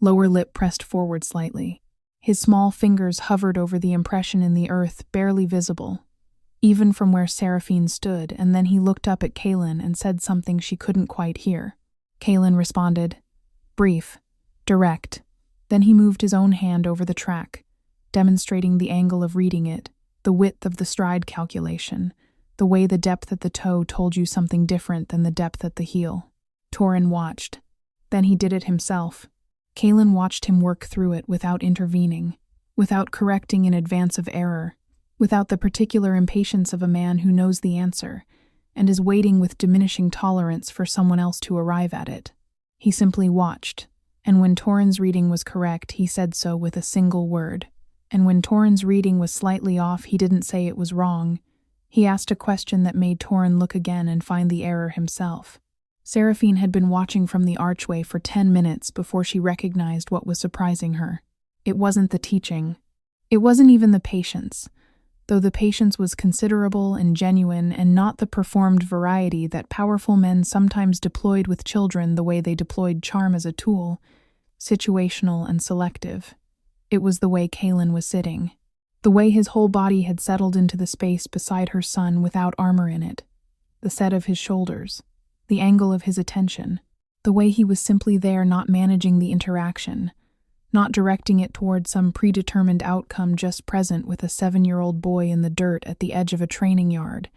lower lip pressed forward slightly. His small fingers hovered over the impression in the earth, barely visible. even from where Seraphine stood, and then he looked up at Kaylin and said something she couldn't quite hear. Kaylin responded, brief, direct. Then he moved his own hand over the track, demonstrating the angle of reading it, the width of the stride calculation, the way the depth at the toe told you something different than the depth at the heel. Torin watched. Then he did it himself. Kaylin watched him work through it without intervening, without correcting in advance of error, without the particular impatience of a man who knows the answer and is waiting with diminishing tolerance for someone else to arrive at it. He simply watched, and when Torin's reading was correct, he said so with a single word. And when Torin's reading was slightly off, he didn't say it was wrong. He asked a question that made Torin look again and find the error himself. Seraphine had been watching from the archway for 10 minutes before she recognized what was surprising her. It wasn't the teaching. It wasn't even the patience, though the patience was considerable and genuine and not the performed variety that powerful men sometimes deployed with children the way they deployed charm as a tool, situational and selective. It was the way Kaylin was sitting, the way his whole body had settled into the space beside her son without armor in it, the set of his shoulders, the angle of his attention, the way he was simply there, not managing the interaction, not directing it toward some predetermined outcome, just present with a 7-year-old boy in the dirt at the edge of a training yard,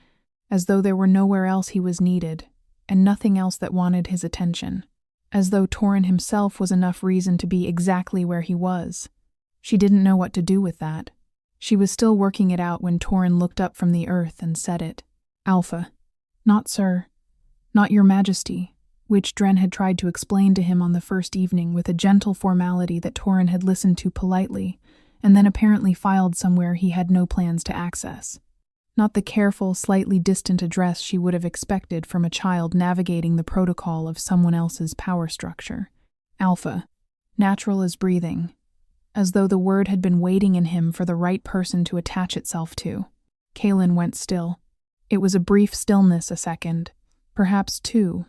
as though there were nowhere else he was needed, and nothing else that wanted his attention, as though Torin himself was enough reason to be exactly where he was. She didn't know what to do with that. She was still working it out when Torin looked up from the earth and said it. Alpha. Not sir. Not your majesty, which Dren had tried to explain to him on the first evening with a gentle formality that Torin had listened to politely, and then apparently filed somewhere he had no plans to access. Not the careful, slightly distant address she would have expected from a child navigating the protocol of someone else's power structure. Alpha. Natural as breathing. As though the word had been waiting in him for the right person to attach itself to. Kaylin went still. It was a brief stillness, a second, perhaps 2.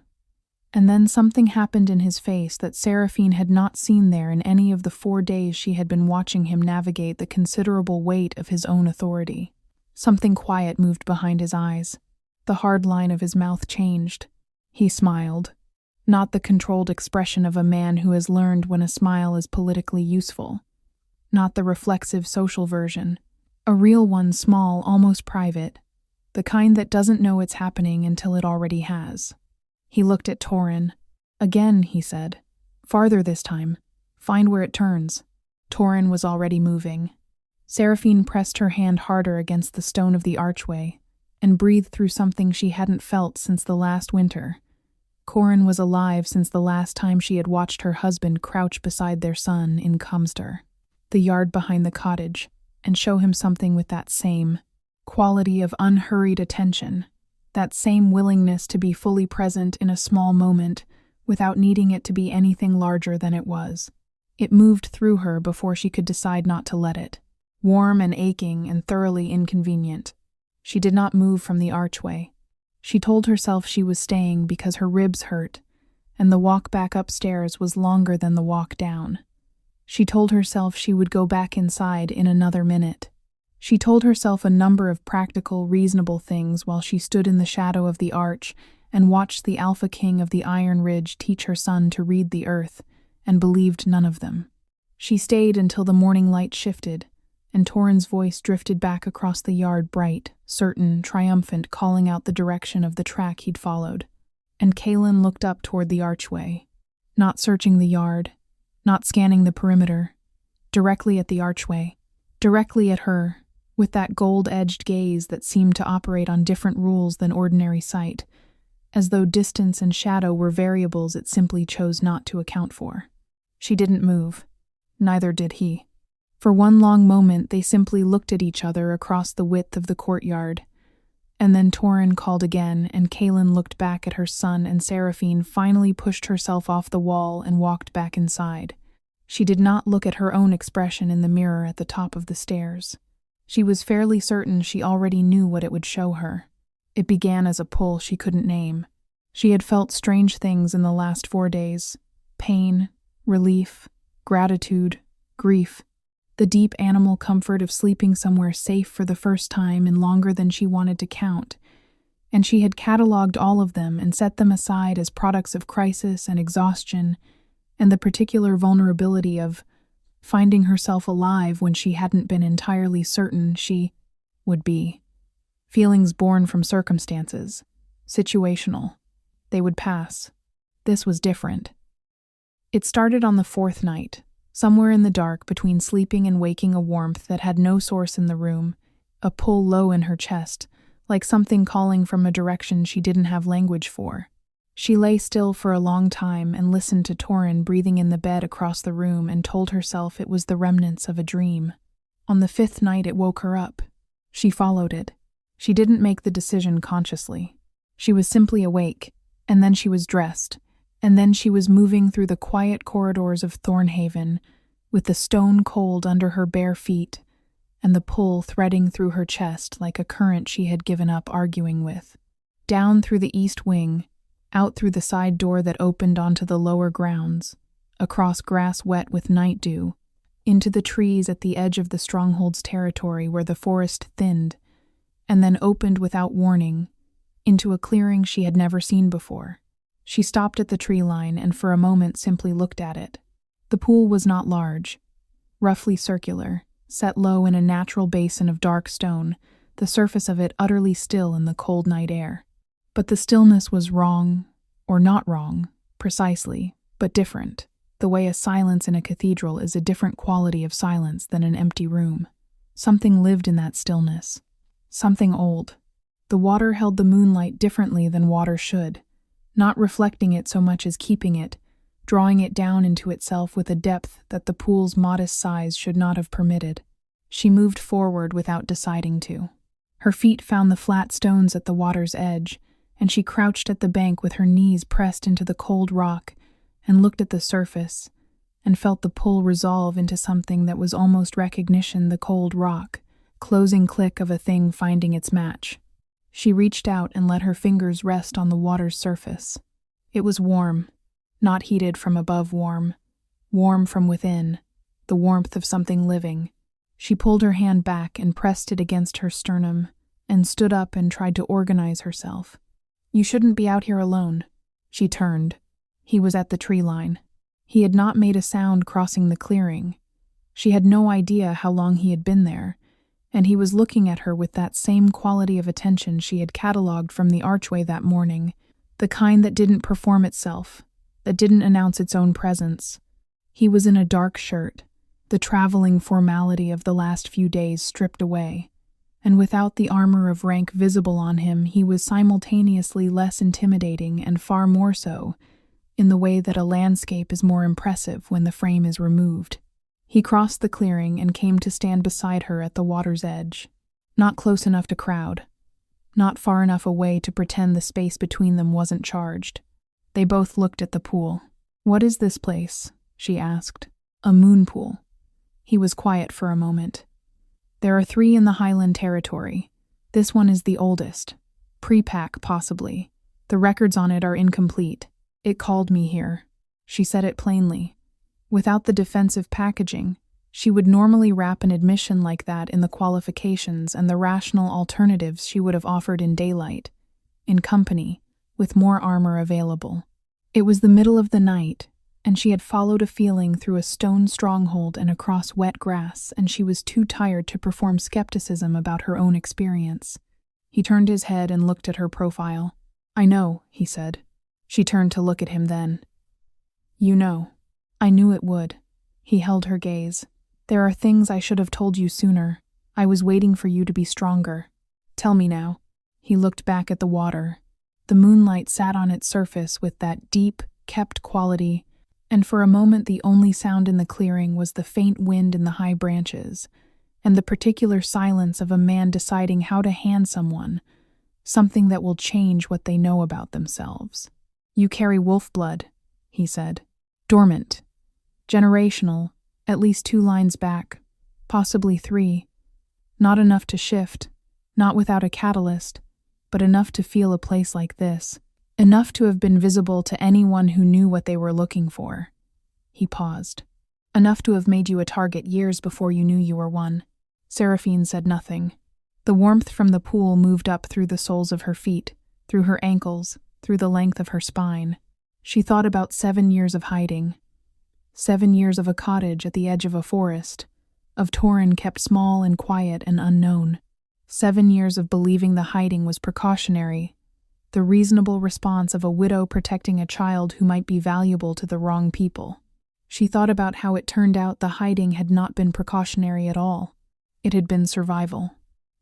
And then something happened in his face that Seraphine had not seen there in any of the 4 days she had been watching him navigate the considerable weight of his own authority. Something quiet moved behind his eyes. The hard line of his mouth changed. He smiled. Not the controlled expression of a man who has learned when a smile is politically useful. Not the reflexive social version. A real one, small, almost private. The kind that doesn't know it's happening until it already has. He looked at Torin. Again, he said. Farther this time. Find where it turns. Torin was already moving. Seraphine pressed her hand harder against the stone of the archway and breathed through something she hadn't felt since the last winter. Corin was alive since the last time she had watched her husband crouch beside their son in Comster, the yard behind the cottage, and show him something with that same quality of unhurried attention, that same willingness to be fully present in a small moment without needing it to be anything larger than it was. It moved through her before she could decide not to let it. Warm and aching and thoroughly inconvenient. She did not move from the archway. She told herself she was staying because her ribs hurt, and the walk back upstairs was longer than the walk down. She told herself she would go back inside in another minute. She told herself a number of practical, reasonable things while she stood in the shadow of the arch and watched the Alpha King of the Iron Ridge teach her son to read the earth, and believed none of them. She stayed until the morning light shifted, and Torin's voice drifted back across the yard, bright, certain, triumphant, calling out the direction of the track he'd followed. And Kaylin looked up toward the archway, not searching the yard, not scanning the perimeter, directly at the archway, directly at her, with that gold-edged gaze that seemed to operate on different rules than ordinary sight, as though distance and shadow were variables it simply chose not to account for. She didn't move. Neither did he. For one long moment they simply looked at each other across the width of the courtyard, and then Torin called again, and Kaylin looked back at her son, and Seraphine finally pushed herself off the wall and walked back inside. She did not look at her own expression in the mirror at the top of the stairs. She was fairly certain she already knew what it would show her. It began as a pull she couldn't name. She had felt strange things in the last 4 days. Pain, relief, gratitude, grief. the deep animal comfort of sleeping somewhere safe for the first time in longer than she wanted to count, and she had catalogued all of them and set them aside as products of crisis and exhaustion and the particular vulnerability of finding herself alive when she hadn't been entirely certain she would be. Feelings born from circumstances, situational. They would pass. This was different. It started on the fourth night, somewhere in the dark between sleeping and waking, a warmth that had no source in the room, a pull low in her chest, like something calling from a direction she didn't have language for. She lay still for a long time and listened to Torin breathing in the bed across the room and told herself it was the remnants of a dream. On the fifth night it woke her up. She followed it. She didn't make the decision consciously. She was simply awake, and then she was dressed, and then she was moving through the quiet corridors of Thornhaven, with the stone cold under her bare feet, and the pull threading through her chest like a current she had given up arguing with. Down through the east wing, out through the side door that opened onto the lower grounds, across grass wet with night dew, into the trees at the edge of the stronghold's territory where the forest thinned, and then opened without warning, into a clearing she had never seen before. She stopped at the tree line and for a moment simply looked at it. The pool was not large, roughly circular, set low in a natural basin of dark stone, the surface of it utterly still in the cold night air. But the stillness was wrong, or not wrong, precisely, but different, the way a silence in a cathedral is a different quality of silence than an empty room. Something lived in that stillness. Something old. The water held the moonlight differently than water should, not reflecting it so much as keeping it, drawing it down into itself with a depth that the pool's modest size should not have permitted. She moved forward without deciding to. Her feet found the flat stones at the water's edge, and she crouched at the bank with her knees pressed into the cold rock and looked at the surface and felt the pull resolve into something that was almost recognition, the cold rock, closing click of a thing finding its match. She reached out and let her fingers rest on the water's surface. It was warm, not heated from above, warm from within, the warmth of something living. She pulled her hand back and pressed it against her sternum and stood up and tried to organize herself. "You shouldn't be out here alone." She turned. He was at the tree line. He had not made a sound crossing the clearing. She had no idea how long he had been there, and he was looking at her with that same quality of attention she had catalogued from the archway that morning, the kind that didn't perform itself, that didn't announce its own presence. He was in a dark shirt, the traveling formality of the last few days stripped away, and without the armor of rank visible on him, he was simultaneously less intimidating and far more so, in the way that a landscape is more impressive when the frame is removed. He crossed the clearing and came to stand beside her at the water's edge, not close enough to crowd, not far enough away to pretend the space between them wasn't charged. They both looked at the pool. "What is this place?" she asked. "A moon pool." He was quiet for a moment. "There are 3 in the Highland territory. This one is the oldest. Pre-pack, possibly. The records on it are incomplete. It called me here." She said it plainly. Without the defensive packaging, she would normally wrap an admission like that in the qualifications and the rational alternatives she would have offered in daylight, in company, with more armor available. It was the middle of the night, and she had followed a feeling through a stone stronghold and across wet grass, and she was too tired to perform skepticism about her own experience. He turned his head and looked at her profile. "I know," he said. She turned to look at him then. "You know." "I knew it would." He held her gaze. "There are things I should have told you sooner. I was waiting for you to be stronger. Tell me now." He looked back at the water. The moonlight sat on its surface with that deep, kept quality, and for a moment the only sound in the clearing was the faint wind in the high branches, and the particular silence of a man deciding how to hand someone something that will change what they know about themselves. "You carry wolf blood," he said. "Dormant. Generational, at least 2 lines back, possibly 3. Not enough to shift, not without a catalyst, but enough to feel a place like this. Enough to have been visible to anyone who knew what they were looking for." He paused. Enough to have made you a target years before you knew you were one." Seraphine said nothing. The warmth from the pool moved up through the soles of her feet, through her ankles, through the length of her spine. She thought about 7 years of hiding. 7 years of a cottage at the edge of a forest, of Torin kept small and quiet and unknown. 7 years of believing the hiding was precautionary, the reasonable response of a widow protecting a child who might be valuable to the wrong people. She thought about how it turned out the hiding had not been precautionary at all. It had been survival.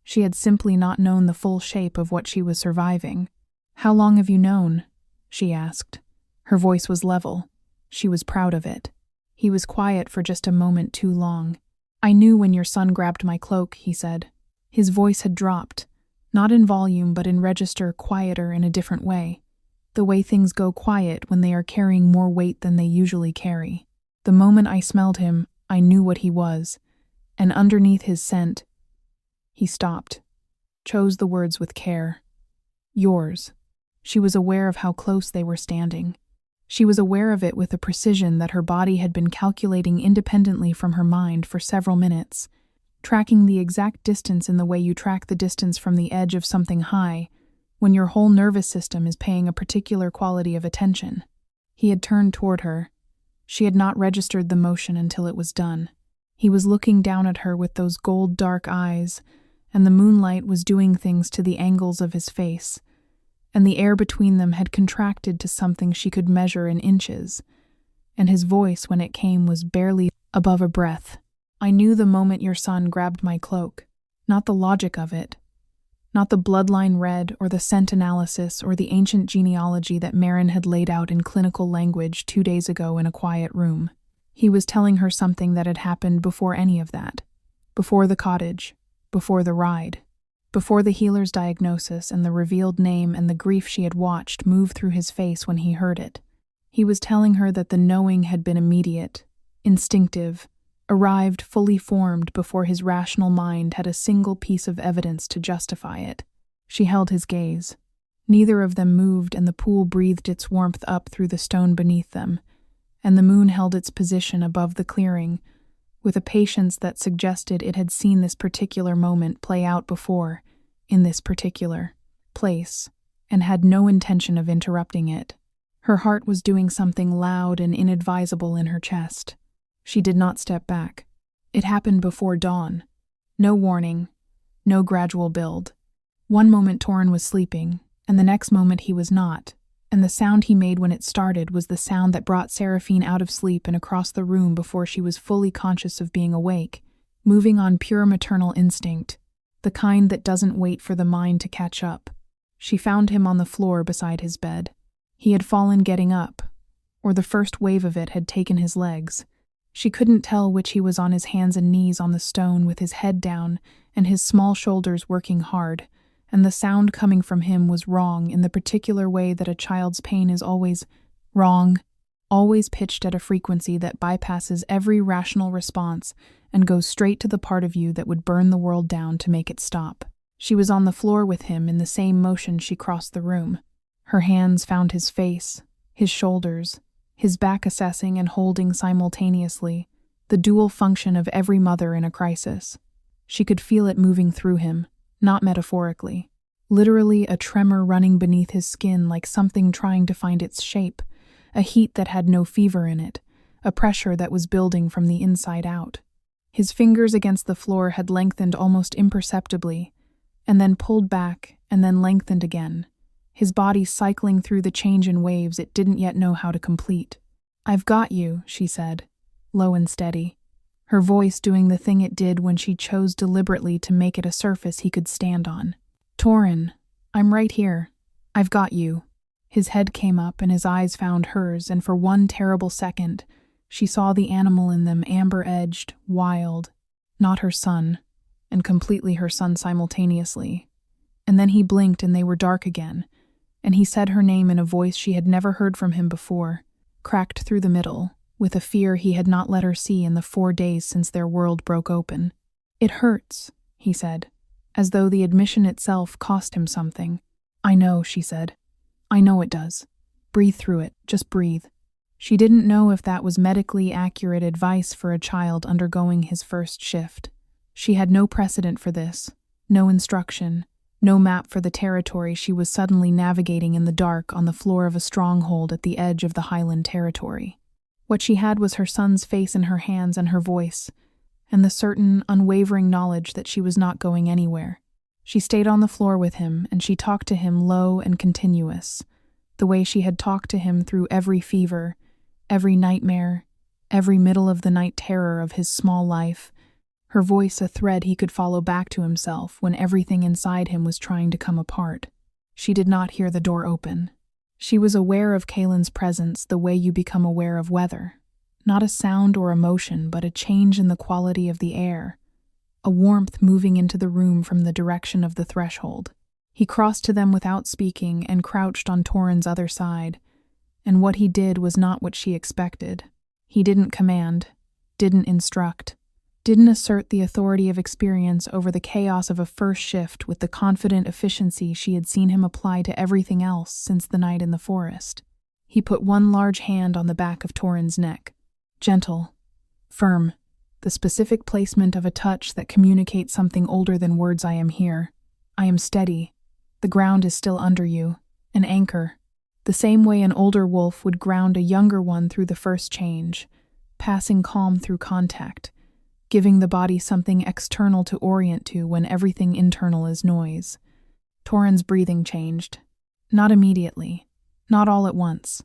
She had simply not known the full shape of what she was surviving. "How long have you known?" she asked. Her voice was level. She was proud of it. He was quiet for just a moment too long. "I knew when your son grabbed my cloak," he said. His voice had dropped, not in volume but in register, quieter in a different way. The way things go quiet when they are carrying more weight than they usually carry. "The moment I smelled him, I knew what he was, and underneath his scent—" He stopped, chose the words with care. "Yours." She was aware of how close they were standing. She was aware of it with a precision that her body had been calculating independently from her mind for several minutes, tracking the exact distance in the way you track the distance from the edge of something high, when your whole nervous system is paying a particular quality of attention. He had turned toward her. She had not registered the motion until it was done. He was looking down at her with those gold dark eyes, and the moonlight was doing things to the angles of his face, and the air between them had contracted to something she could measure in inches, and his voice, when it came, was barely above a breath. "I knew the moment your son grabbed my cloak. Not the logic of it, not the bloodline read or the scent analysis or the ancient genealogy that Marin had laid out in clinical language 2 days ago in a quiet room. He was telling her something that had happened before any of that, before the cottage, before the ride, before the healer's diagnosis and the revealed name and the grief she had watched move through his face when he heard it. He was telling her that the knowing had been immediate, instinctive, arrived fully formed before his rational mind had a single piece of evidence to justify it. She held his gaze. Neither of them moved, and the pool breathed its warmth up through the stone beneath them, and the moon held its position above the clearing, with a patience that suggested it had seen this particular moment play out before, in this particular place, and had no intention of interrupting it. Her heart was doing something loud and inadvisable in her chest. She did not step back. It happened before dawn. No warning, no gradual build. One moment Torin was sleeping, and the next moment he was not, and the sound he made when it started was the sound that brought Seraphine out of sleep and across the room before she was fully conscious of being awake, moving on pure maternal instinct, the kind that doesn't wait for the mind to catch up. She found him on the floor beside his bed. He had fallen getting up, or the first wave of it had taken his legs. She couldn't tell which. He was on his hands and knees on the stone with his head down and his small shoulders working hard, and the sound coming from him was wrong in the particular way that a child's pain is always wrong, always pitched at a frequency that bypasses every rational response and goes straight to the part of you that would burn the world down to make it stop. She was on the floor with him in the same motion she crossed the room. Her hands found his face, his shoulders, his back, assessing and holding simultaneously, the dual function of every mother in a crisis. She could feel it moving through him, not metaphorically. Literally a tremor running beneath his skin, like something trying to find its shape, a heat that had no fever in it, a pressure that was building from the inside out. His fingers against the floor had lengthened almost imperceptibly, and then pulled back, and then lengthened again, his body cycling through the change in waves it didn't yet know how to complete. "I've got you," she said, low and steady, her voice doing the thing it did when she chose deliberately to make it a surface he could stand on. "Torin, I'm right here. I've got you." His head came up and his eyes found hers, and for one terrible second, she saw the animal in them, amber-edged, wild, not her son, and completely her son simultaneously. And then he blinked and they were dark again, and he said her name in a voice she had never heard from him before, cracked through the middle, with a fear he had not let her see in the 4 days since their world broke open. "It hurts," he said, as though the admission itself cost him something. "I know," she said. "I know it does. Breathe through it, just breathe." She didn't know if that was medically accurate advice for a child undergoing his first shift. She had no precedent for this, no instruction, no map for the territory she was suddenly navigating in the dark on the floor of a stronghold at the edge of the Highland territory. What she had was her son's face in her hands and her voice, and the certain, unwavering knowledge that she was not going anywhere. She stayed on the floor with him, and she talked to him low and continuous, the way she had talked to him through every fever, every nightmare, every middle-of-the-night terror of his small life, her voice a thread he could follow back to himself when everything inside him was trying to come apart. She did not hear the door open. She was aware of Kaylin's presence the way you become aware of weather. Not a sound or emotion, but a change in the quality of the air, a warmth moving into the room from the direction of the threshold. He crossed to them without speaking and crouched on Torin's other side, and what he did was not what she expected. He didn't command, didn't instruct, didn't assert the authority of experience over the chaos of a first shift with the confident efficiency she had seen him apply to everything else since the night in the forest. He put one large hand on the back of Torin's neck. Gentle, firm, the specific placement of a touch that communicates something older than words. I am here. I am steady. The ground is still under you. An anchor. The same way an older wolf would ground a younger one through the first change, passing calm through contact, giving the body something external to orient to when everything internal is noise. Torin's breathing changed. Not immediately, not all at once,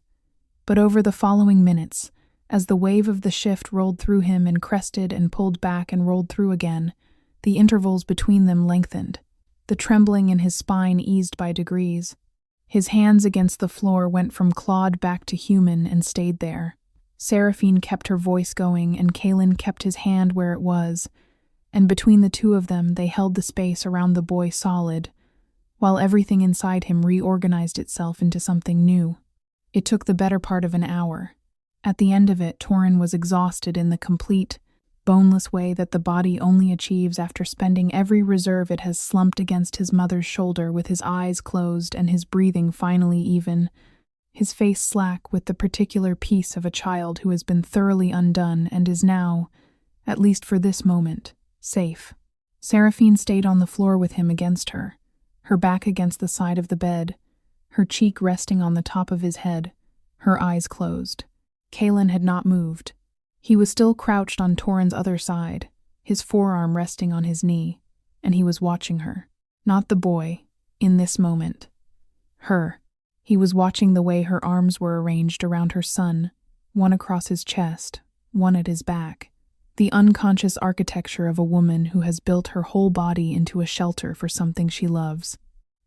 but over the following minutes, as the wave of the shift rolled through him and crested and pulled back and rolled through again, the intervals between them lengthened. The trembling in his spine eased by degrees. His hands against the floor went from clawed back to human and stayed there. Seraphine kept her voice going, and Kaylin kept his hand where it was, and between the two of them they held the space around the boy solid, while everything inside him reorganized itself into something new. It took the better part of an hour. At the end of it, Torin was exhausted in the complete, boneless way that the body only achieves after spending every reserve it has slumped against his mother's shoulder with his eyes closed and his breathing finally even, his face slack with the particular peace of a child who has been thoroughly undone and is now, at least for this moment, safe. Seraphine stayed on the floor with him against her, her back against the side of the bed, her cheek resting on the top of his head, her eyes closed. Kaylin had not moved. He was still crouched on Torin's other side, his forearm resting on his knee, and he was watching her. Not the boy, in this moment. Her. He was watching the way her arms were arranged around her son, one across his chest, one at his back. The unconscious architecture of a woman who has built her whole body into a shelter for something she loves.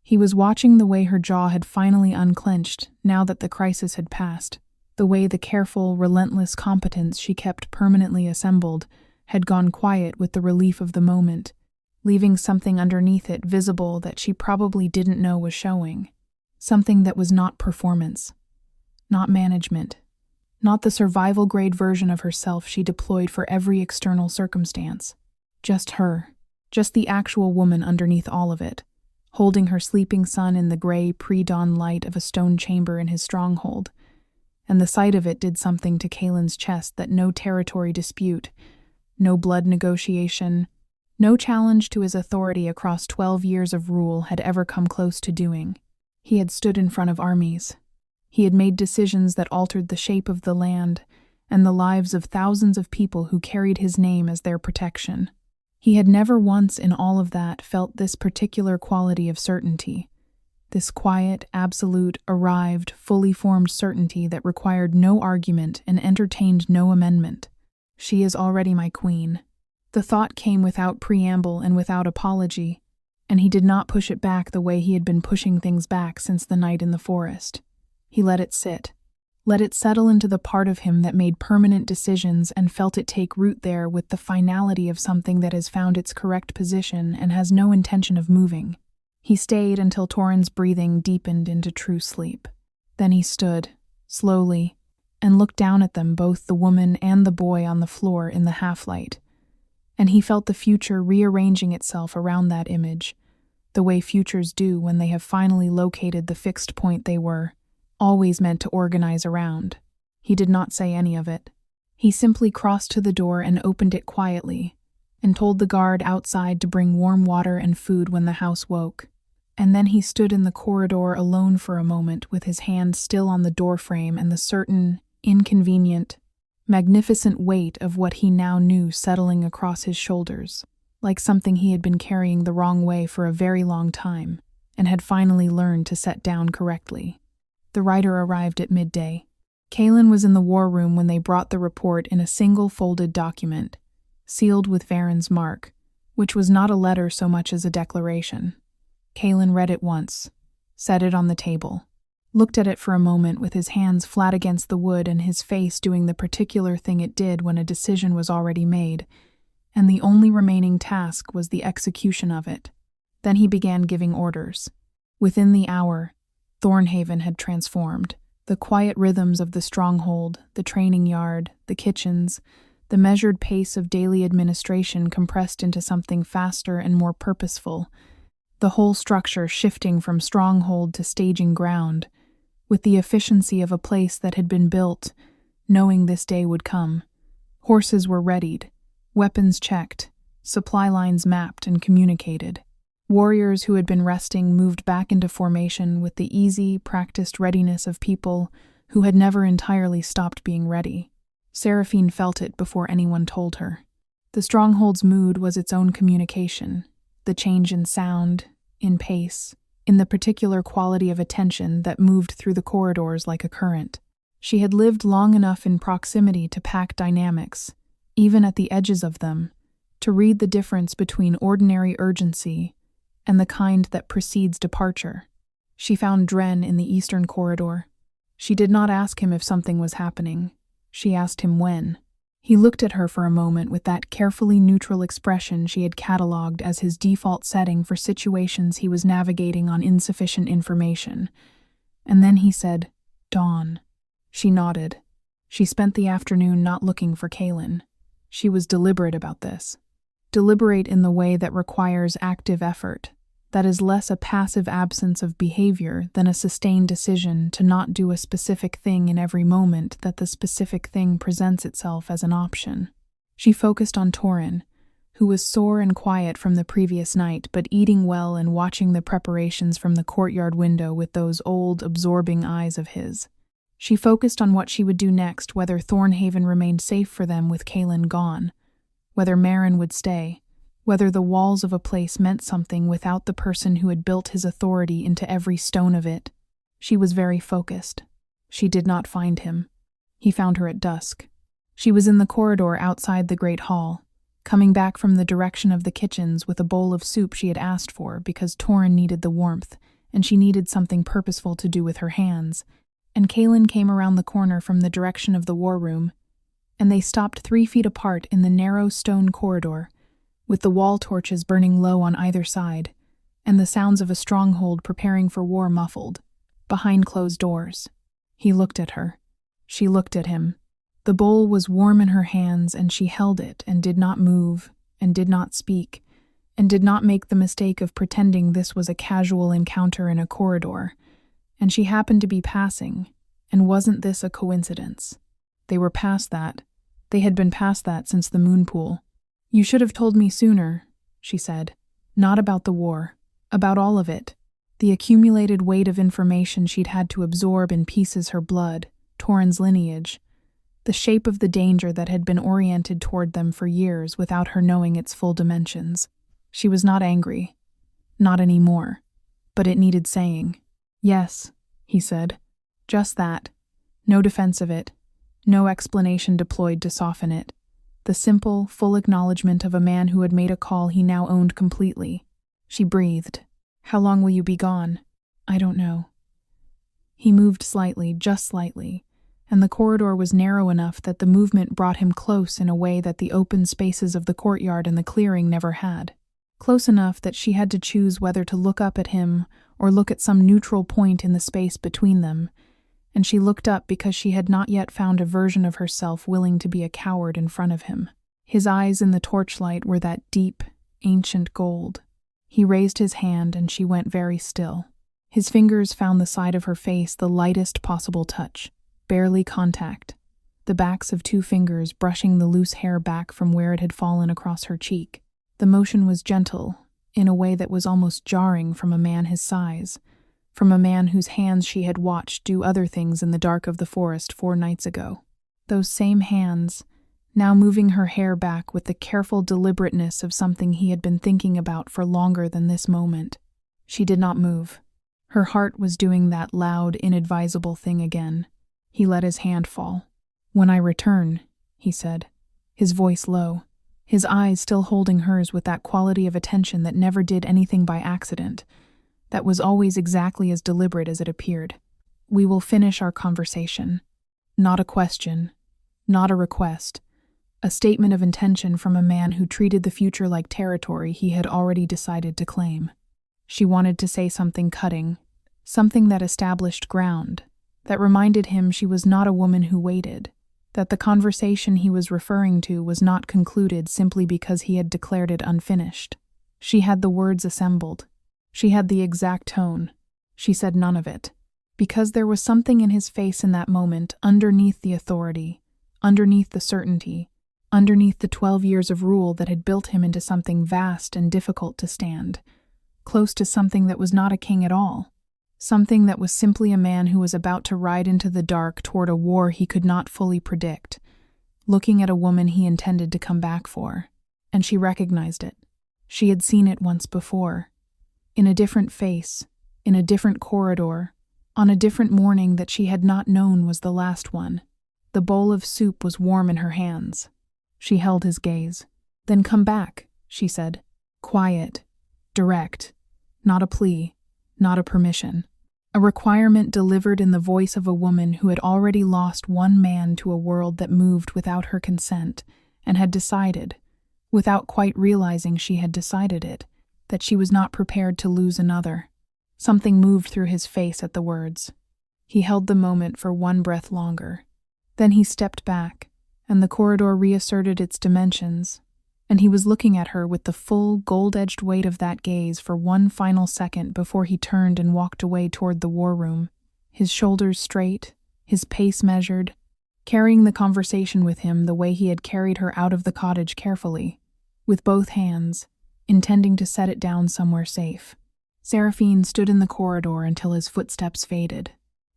He was watching the way her jaw had finally unclenched now that the crisis had passed. The way the careful, relentless competence she kept permanently assembled had gone quiet with the relief of the moment, leaving something underneath it visible that she probably didn't know was showing. Something that was not performance, not management, not the survival-grade version of herself she deployed for every external circumstance. Just her, just the actual woman underneath all of it, holding her sleeping son in the gray pre-dawn light of a stone chamber in his stronghold. And the sight of it did something to Kaylin's chest that no territory dispute, no blood negotiation, no challenge to his authority across 12 years of rule had ever come close to doing. He had stood in front of armies. He had made decisions that altered the shape of the land and the lives of thousands of people who carried his name as their protection. He had never once in all of that felt this particular quality of certainty. This quiet, absolute, arrived, fully formed certainty that required no argument and entertained no amendment. She is already my queen. The thought came without preamble and without apology, and he did not push it back the way he had been pushing things back since the night in the forest. He let it sit, let it settle into the part of him that made permanent decisions and felt it take root there with the finality of something that has found its correct position and has no intention of moving. He stayed until Torin's breathing deepened into true sleep. Then he stood, slowly, and looked down at them, both the woman and the boy on the floor in the half-light. And he felt the future rearranging itself around that image, the way futures do when they have finally located the fixed point they were, always meant to organize around. He did not say any of it. He simply crossed to the door and opened it quietly, and told the guard outside to bring warm water and food when the house woke. And then he stood in the corridor alone for a moment with his hand still on the doorframe and the certain, inconvenient, magnificent weight of what he now knew settling across his shoulders, like something he had been carrying the wrong way for a very long time and had finally learned to set down correctly. The writer arrived at midday. Kaelin was in the war room when they brought the report in a single folded document, sealed with Varen's mark, which was not a letter so much as a declaration. Kaelin read it once, set it on the table, looked at it for a moment with his hands flat against the wood and his face doing the particular thing it did when a decision was already made, and the only remaining task was the execution of it. Then he began giving orders. Within the hour, Thornhaven had transformed. The quiet rhythms of the stronghold, the training yard, the kitchens, the measured pace of daily administration compressed into something faster and more purposeful, the whole structure shifting from stronghold to staging ground, with the efficiency of a place that had been built, knowing this day would come. Horses were readied, weapons checked, supply lines mapped and communicated. Warriors who had been resting moved back into formation with the easy, practiced readiness of people who had never entirely stopped being ready. Seraphine felt it before anyone told her. The stronghold's mood was its own communication, the change in sound, in pace, in the particular quality of attention that moved through the corridors like a current. She had lived long enough in proximity to pack dynamics, even at the edges of them, to read the difference between ordinary urgency and the kind that precedes departure. She found Dren in the eastern corridor. She did not ask him if something was happening. She asked him when. He looked at her for a moment with that carefully neutral expression she had catalogued as his default setting for situations he was navigating on insufficient information. And then he said, "Dawn." She nodded. She spent the afternoon not looking for Kaelin. She was deliberate about this. Deliberate in the way that requires active effort, that is less a passive absence of behavior than a sustained decision to not do a specific thing in every moment that the specific thing presents itself as an option. She focused on Torin, who was sore and quiet from the previous night but eating well and watching the preparations from the courtyard window with those old, absorbing eyes of his. She focused on what she would do next, whether Thornhaven remained safe for them with Kaelin gone, whether Maren would stay, whether the walls of a place meant something without the person who had built his authority into every stone of it. She was very focused. She did not find him. He found her at dusk. She was in the corridor outside the great hall, coming back from the direction of the kitchens with a bowl of soup she had asked for because Torin needed the warmth, and she needed something purposeful to do with her hands. And Kaelin came around the corner from the direction of the war room, and they stopped 3 feet apart in the narrow stone corridor, with the wall torches burning low on either side, and the sounds of a stronghold preparing for war muffled, behind closed doors. He looked at her. She looked at him. The bowl was warm in her hands, and she held it and did not move, and did not speak, and did not make the mistake of pretending this was a casual encounter in a corridor, and she happened to be passing, and wasn't this a coincidence? They were past that. They had been past that since the moon pool. "You should have told me sooner," she said. "Not about the war. About all of it. The accumulated weight of information she'd had to absorb in pieces her blood, Torin's lineage, the shape of the danger that had been oriented toward them for years without her knowing its full dimensions." She was not angry. Not anymore. But it needed saying. "Yes," he said. "Just that. No defense of it. No explanation deployed to soften it. The simple, full acknowledgement of a man who had made a call he now owned completely." She breathed. "How long will you be gone?" "I don't know." He moved slightly, just slightly, and the corridor was narrow enough that the movement brought him close in a way that the open spaces of the courtyard and the clearing never had. Close enough that she had to choose whether to look up at him or look at some neutral point in the space between them, and she looked up because she had not yet found a version of herself willing to be a coward in front of him. His eyes in the torchlight were that deep, ancient gold. He raised his hand and she went very still. His fingers found the side of her face the lightest possible touch, barely contact, the backs of 2 fingers brushing the loose hair back from where it had fallen across her cheek. The motion was gentle, in a way that was almost jarring from a man his size, from a man whose hands she had watched do other things in the dark of the forest 4 nights ago. Those same hands, now moving her hair back with the careful deliberateness of something he had been thinking about for longer than this moment. She did not move. Her heart was doing that loud, inadvisable thing again. He let his hand fall. "When I return," he said, his voice low, his eyes still holding hers with that quality of attention that never did anything by accident, that was always exactly as deliberate as it appeared. "We will finish our conversation. Not a question, not a request, a statement of intention from a man who treated the future like territory he had already decided to claim." She wanted to say something cutting, something that established ground, that reminded him she was not a woman who waited, that the conversation he was referring to was not concluded simply because he had declared it unfinished. She had the words assembled. She had the exact tone. She said none of it, because there was something in his face in that moment underneath the authority, underneath the certainty, underneath the 12 years of rule that had built him into something vast and difficult to stand, close to something that was not a king at all, something that was simply a man who was about to ride into the dark toward a war he could not fully predict, looking at a woman he intended to come back for. And she recognized it. She had seen it once before, in a different face, in a different corridor, on a different morning that she had not known was the last one. The bowl of soup was warm in her hands. She held his gaze. "Then come back," she said. Quiet, direct, not a plea, not a permission. A requirement delivered in the voice of a woman who had already lost one man to a world that moved without her consent and had decided, without quite realizing she had decided it, that she was not prepared to lose another. Something moved through his face at the words. He held the moment for one breath longer. Then he stepped back, and the corridor reasserted its dimensions, and he was looking at her with the full, gold-edged weight of that gaze for one final second before he turned and walked away toward the war room, his shoulders straight, his pace measured, carrying the conversation with him the way he had carried her out of the cottage carefully, with both hands, intending to set it down somewhere safe. Seraphine stood in the corridor until his footsteps faded.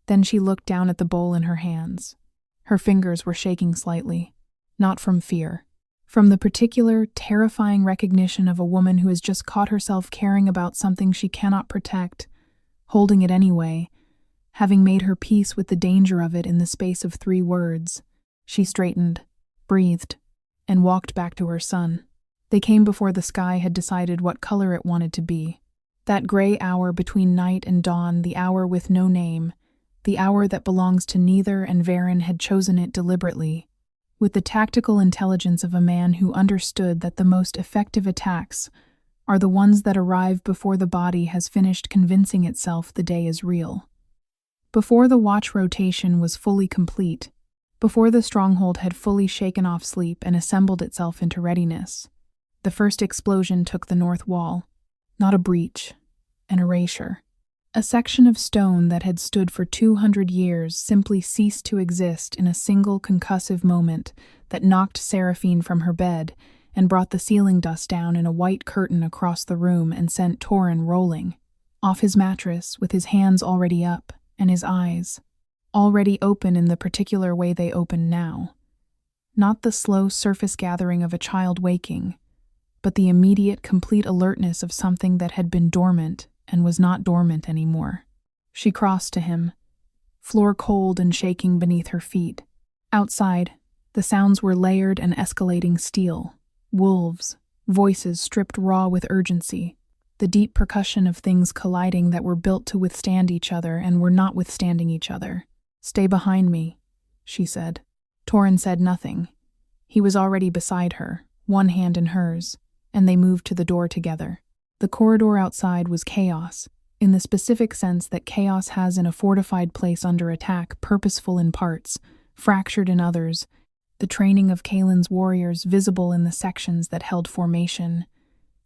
Then she looked down at the bowl in her hands. Her fingers were shaking slightly, not from fear, from the particular, terrifying recognition of a woman who has just caught herself caring about something she cannot protect, holding it anyway, having made her peace with the danger of it in the space of 3 words. She straightened, breathed, and walked back to her son. They came before the sky had decided what color it wanted to be. That gray hour between night and dawn, the hour with no name, the hour that belongs to neither, and Varen had chosen it deliberately, with the tactical intelligence of a man who understood that the most effective attacks are the ones that arrive before the body has finished convincing itself the day is real. Before the watch rotation was fully complete, before the stronghold had fully shaken off sleep and assembled itself into readiness, the first explosion took the north wall. Not a breach, an erasure. A section of stone that had stood for 200 years simply ceased to exist in a single concussive moment that knocked Seraphine from her bed and brought the ceiling dust down in a white curtain across the room and sent Torin rolling, off his mattress with his hands already up and his eyes, already open in the particular way they opened now. Not the slow surface gathering of a child waking, but the immediate, complete alertness of something that had been dormant and was not dormant anymore. She crossed to him, floor cold and shaking beneath her feet. Outside, the sounds were layered and escalating steel. Wolves, voices stripped raw with urgency, the deep percussion of things colliding that were built to withstand each other and were not withstanding each other. "Stay behind me," she said. Torin said nothing. He was already beside her, one hand in hers, and they moved to the door together. The corridor outside was chaos, in the specific sense that chaos has in a fortified place under attack, purposeful in parts, fractured in others, the training of Kaelin's warriors visible in the sections that held formation,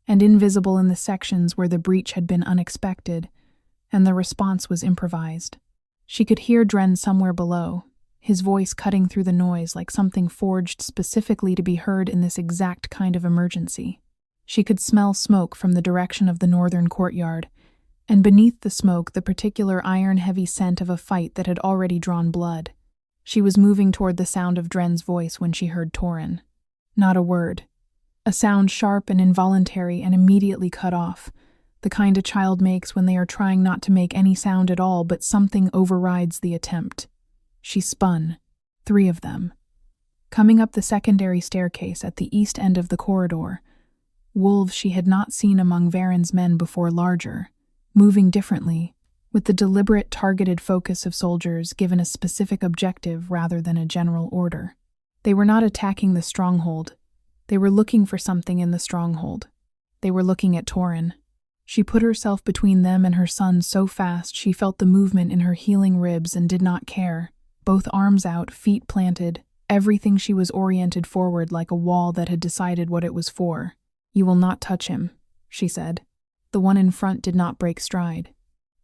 and invisible in the sections where the breach had been unexpected, and the response was improvised. She could hear Dren somewhere below, his voice cutting through the noise like something forged specifically to be heard in this exact kind of emergency. She could smell smoke from the direction of the northern courtyard, and beneath the smoke the particular iron-heavy scent of a fight that had already drawn blood. She was moving toward the sound of Dren's voice when she heard Torin. Not a word. A sound sharp and involuntary and immediately cut off, the kind a child makes when they are trying not to make any sound at all, but something overrides the attempt. She spun. 3 of them. Coming up the secondary staircase at the east end of the corridor, wolves she had not seen among Varen's men before, larger, moving differently, with the deliberate targeted focus of soldiers given a specific objective rather than a general order. They were not attacking the stronghold. They were looking for something in the stronghold. They were looking at Torin. She put herself between them and her son so fast she felt the movement in her healing ribs and did not care. Both arms out, feet planted, everything she was oriented forward like a wall that had decided what it was for. "You will not touch him," she said. The one in front did not break stride.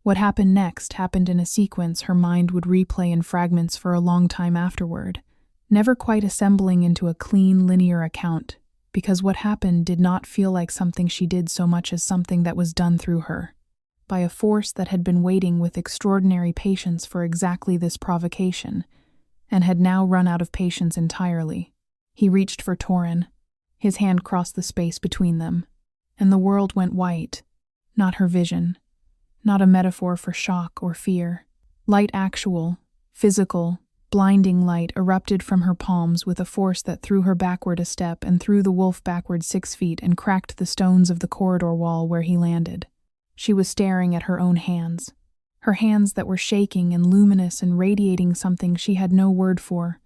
What happened next happened in a sequence her mind would replay in fragments for a long time afterward, never quite assembling into a clean, linear account, because what happened did not feel like something she did so much as something that was done through her, by a force that had been waiting with extraordinary patience for exactly this provocation, and had now run out of patience entirely. He reached for Torin. His hand crossed the space between them, and the world went white. Not her vision. Not a metaphor for shock or fear. Light actual, physical, blinding light erupted from her palms with a force that threw her backward a step and threw the wolf backward 6 feet and cracked the stones of the corridor wall where he landed. She was staring at her own hands. Her hands that were shaking and luminous and radiating something she had no word for.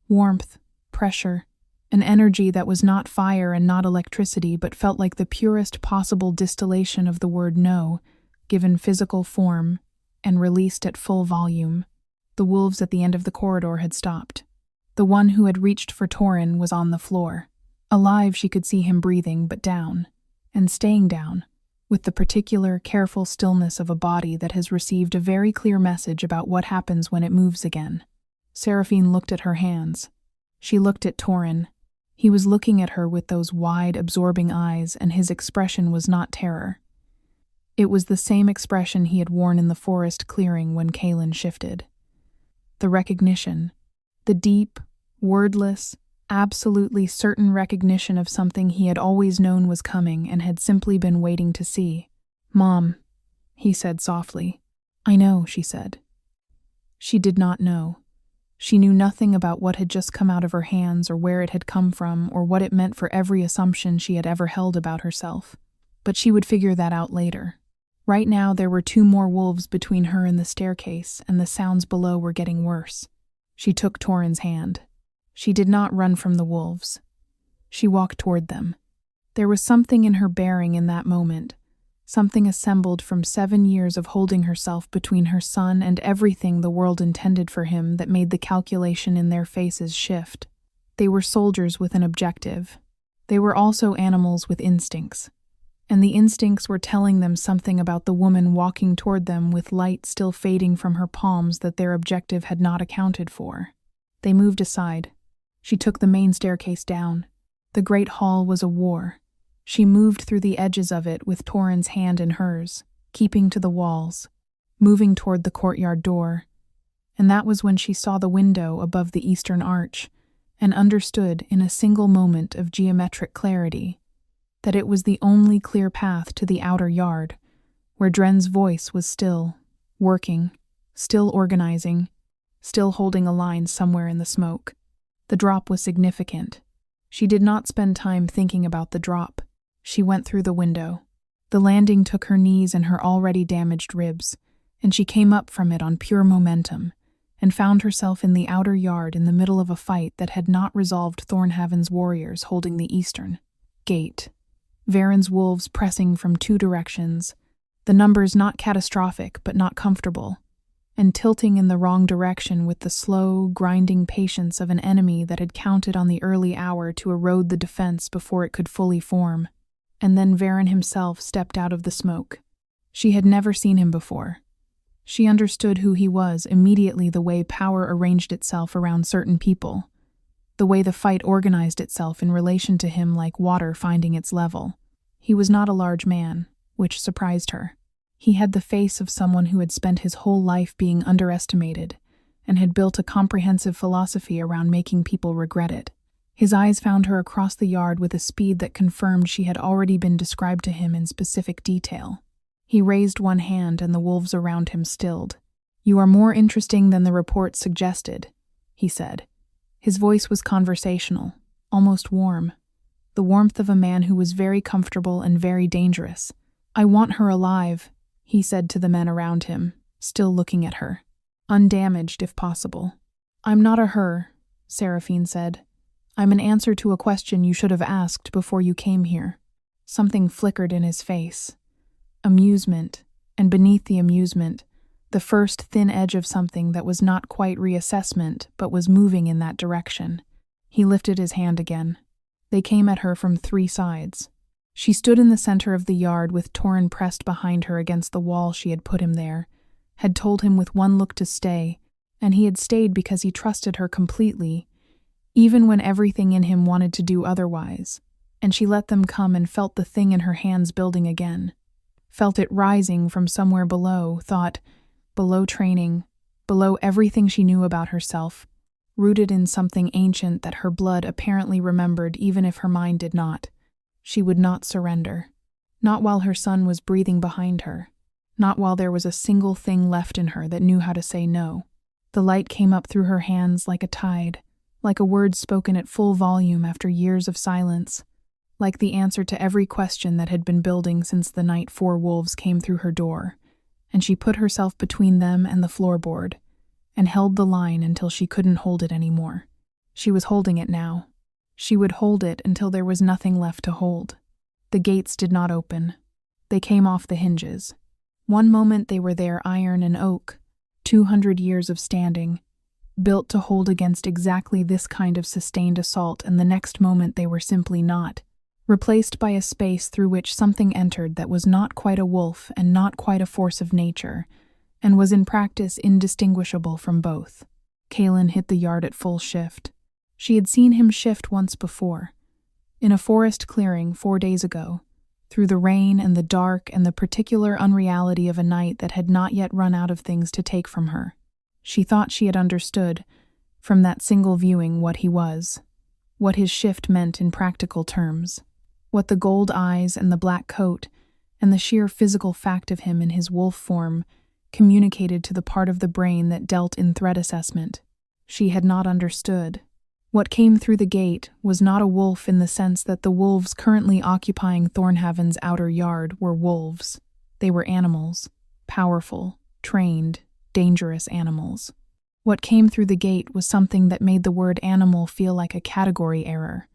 Warmth, pressure, an energy that was not fire and not electricity but felt like the purest possible distillation of the word no, given physical form and released at full volume. The wolves at the end of the corridor had stopped. The one who had reached for Torin was on the floor. Alive, she could see him breathing, but down, and staying down, with the particular, careful stillness of a body that has received a very clear message about what happens when it moves again. Seraphine looked at her hands. She looked at Torin. He was looking at her with those wide, absorbing eyes, and his expression was not terror. It was the same expression he had worn in the forest clearing when Kaelin shifted. The recognition, the deep, wordless, absolutely certain recognition of something he had always known was coming and had simply been waiting to see. "Mom," he said softly. "I know," she said. She did not know. She knew nothing about what had just come out of her hands or where it had come from or what it meant for every assumption she had ever held about herself. But she would figure that out later. Right now there were 2 more wolves between her and the staircase, and the sounds below were getting worse. She took Torin's hand. She did not run from the wolves. She walked toward them. There was something in her bearing in that moment, something assembled from 7 years of holding herself between her son and everything the world intended for him that made the calculation in their faces shift. They were soldiers with an objective. They were also animals with instincts. And the instincts were telling them something about the woman walking toward them with light still fading from her palms that their objective had not accounted for. They moved aside. She took the main staircase down. The great hall was a war. She moved through the edges of it with Torin's hand in hers, keeping to the walls, moving toward the courtyard door. And that was when she saw the window above the eastern arch and understood in a single moment of geometric clarity that it was the only clear path to the outer yard, where Dren's voice was still working, still organizing, still holding a line somewhere in the smoke. The drop was significant. She did not spend time thinking about the drop. She went through the window. The landing took her knees and her already damaged ribs, and she came up from it on pure momentum, and found herself in the outer yard in the middle of a fight that had not resolved Thornhaven's warriors holding the eastern gate. Varen's wolves pressing from 2 directions, the numbers not catastrophic but not comfortable, and tilting in the wrong direction with the slow, grinding patience of an enemy that had counted on the early hour to erode the defense before it could fully form. And then Varen himself stepped out of the smoke. She had never seen him before. She understood who he was immediately, the way power arranged itself around certain people, the way the fight organized itself in relation to him like water finding its level. He was not a large man, which surprised her. He had the face of someone who had spent his whole life being underestimated and had built a comprehensive philosophy around making people regret it. His eyes found her across the yard with a speed that confirmed she had already been described to him in specific detail. He raised one hand and the wolves around him stilled. "You are more interesting than the report suggested," he said. His voice was conversational, almost warm, the warmth of a man who was very comfortable and very dangerous. "I want her alive," he said to the men around him, still looking at her. "Undamaged, if possible." "I'm not a her," Seraphine said. "I'm an answer to a question you should have asked before you came here." Something flickered in his face. Amusement, and beneath the amusement, the first thin edge of something that was not quite reassessment but was moving in that direction. He lifted his hand again. They came at her from 3 sides. She stood in the center of the yard with Torin pressed behind her against the wall. She had put him there, had told him with one look to stay, and he had stayed because he trusted her completely, even when everything in him wanted to do otherwise. And she let them come and felt the thing in her hands building again. Felt it rising from somewhere below, thought, below training, below everything she knew about herself, rooted in something ancient that her blood apparently remembered even if her mind did not. She would not surrender. Not while her son was breathing behind her. Not while there was a single thing left in her that knew how to say no. The light came up through her hands like a tide, like a word spoken at full volume after years of silence, like the answer to every question that had been building since the night 4 wolves came through her door, and she put herself between them and the floorboard, and held the line until she couldn't hold it anymore. She was holding it now. She would hold it until there was nothing left to hold. The gates did not open. They came off the hinges. One moment they were there, iron and oak, 200 years of standing, built to hold against exactly this kind of sustained assault, and the next moment they were simply not, replaced by a space through which something entered that was not quite a wolf and not quite a force of nature, and was in practice indistinguishable from both. Kaelin hit the yard at full shift. She had seen him shift once before, in a forest clearing 4 days ago, through the rain and the dark and the particular unreality of a night that had not yet run out of things to take from her. She thought she had understood, from that single viewing, what he was, what his shift meant in practical terms, what the gold eyes and the black coat and the sheer physical fact of him in his wolf form communicated to the part of the brain that dealt in threat assessment. She had not understood. What came through the gate was not a wolf in the sense that the wolves currently occupying Thornhaven's outer yard were wolves. They were animals, powerful, trained, dangerous animals. What came through the gate was something that made the word animal feel like a category error,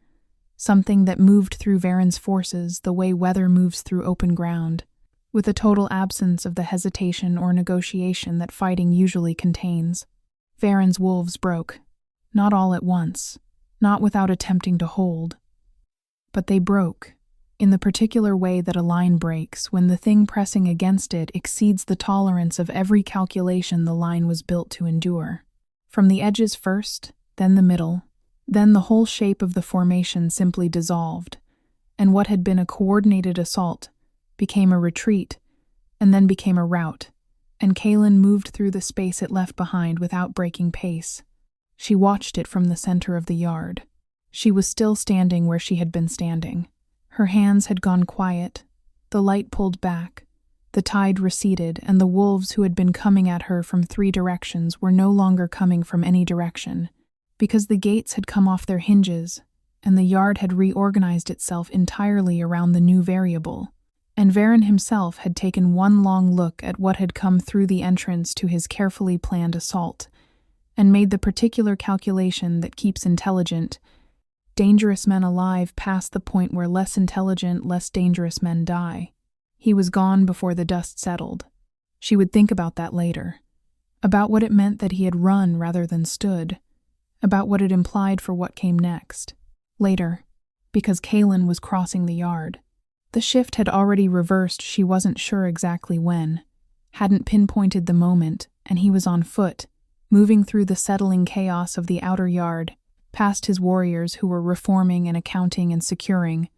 something that moved through Varen's forces the way weather moves through open ground, with a total absence of the hesitation or negotiation that fighting usually contains. Varen's wolves broke. Not all at once, not without attempting to hold. But they broke, in the particular way that a line breaks when the thing pressing against it exceeds the tolerance of every calculation the line was built to endure. From the edges first, then the middle, then the whole shape of the formation simply dissolved, and what had been a coordinated assault became a retreat, and then became a rout, and Kaelin moved through the space it left behind without breaking pace. She watched it from the center of the yard. She was still standing where she had been standing. Her hands had gone quiet. The light pulled back. The tide receded, and the wolves who had been coming at her from 3 directions were no longer coming from any direction, because the gates had come off their hinges, and the yard had reorganized itself entirely around the new variable. And Varen himself had taken one long look at what had come through the entrance to his carefully planned assault, and made the particular calculation that keeps intelligent, dangerous men alive past the point where less intelligent, less dangerous men die. He was gone before the dust settled. She would think about that later. About what it meant that he had run rather than stood. About what it implied for what came next. Later, because Kaelin was crossing the yard. The shift had already reversed, she wasn't sure exactly when. hadn't pinpointed the moment, and he was on foot, moving through the settling chaos of the outer yard, past his warriors who were reforming and accounting and securing,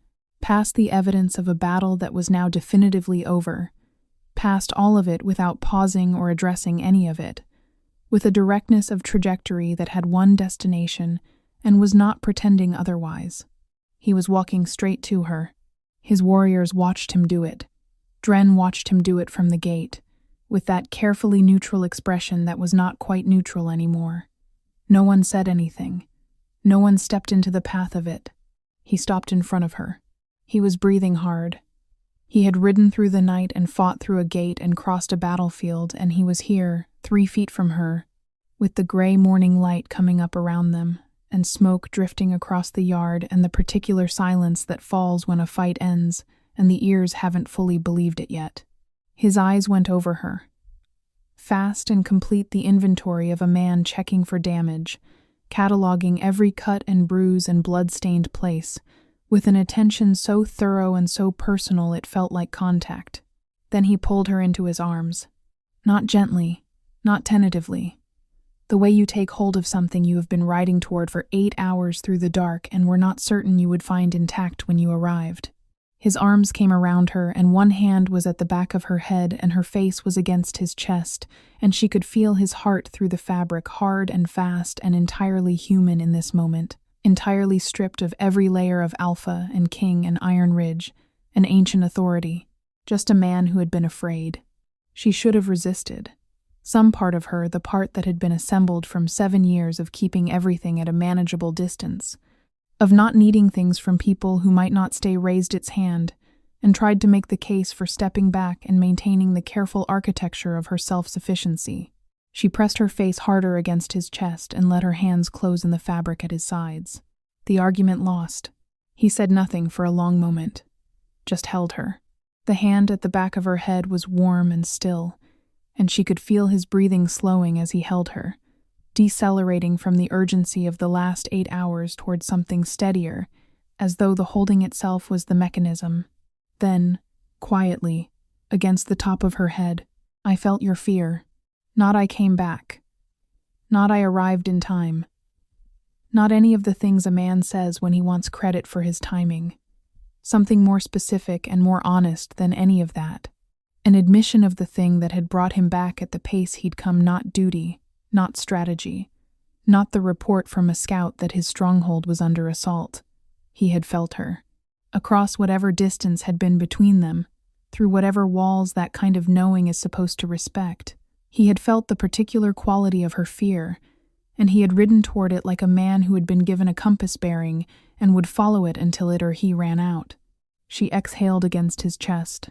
past the evidence of a battle that was now definitively over, past all of it without pausing or addressing any of it, with a directness of trajectory that had one destination and was not pretending otherwise. He was walking straight to her. His warriors watched him do it. Dren watched him do it from the gate, with that carefully neutral expression that was not quite neutral anymore. No one said anything. No one stepped into the path of it. He stopped in front of her. He was breathing hard. He had ridden through the night and fought through a gate and crossed a battlefield, and he was here, 3 feet from her, with the gray morning light coming up around them, and smoke drifting across the yard, and the particular silence that falls when a fight ends, and the ears haven't fully believed it yet. His eyes went over her. Fast and complete the inventory of a man checking for damage, cataloging every cut and bruise and blood-stained place, with an attention so thorough and so personal it felt like contact. Then he pulled her into his arms. Not gently, not tentatively. The way you take hold of something you have been riding toward for 8 hours through the dark and were not certain you would find intact when you arrived. His arms came around her, and one hand was at the back of her head, and her face was against his chest, and she could feel his heart through the fabric, hard and fast and entirely human in this moment, entirely stripped of every layer of alpha and king and Iron Ridge, an ancient authority, just a man who had been afraid. She should have resisted. Some part of her, the part that had been assembled from 7 years of keeping everything at a manageable distance, of not needing things from people who might not stay, raised its hand, and tried to make the case for stepping back and maintaining the careful architecture of her self-sufficiency. She pressed her face harder against his chest and let her hands close in the fabric at his sides. The argument lost. He said nothing for a long moment, just held her. The hand at the back of her head was warm and still, and she could feel his breathing slowing as he held her, decelerating from the urgency of the last 8 hours toward something steadier, as though the holding itself was the mechanism. Then, quietly, against the top of her head, I felt your fear. Not I came back. Not I arrived in time. Not any of the things a man says when he wants credit for his timing. Something more specific and more honest than any of that. An admission of the thing that had brought him back at the pace he'd come, not duty, not strategy, not the report from a scout that his stronghold was under assault. He had felt her. Across whatever distance had been between them, through whatever walls that kind of knowing is supposed to respect, he had felt the particular quality of her fear, and he had ridden toward it like a man who had been given a compass bearing and would follow it until it or he ran out. She exhaled against his chest,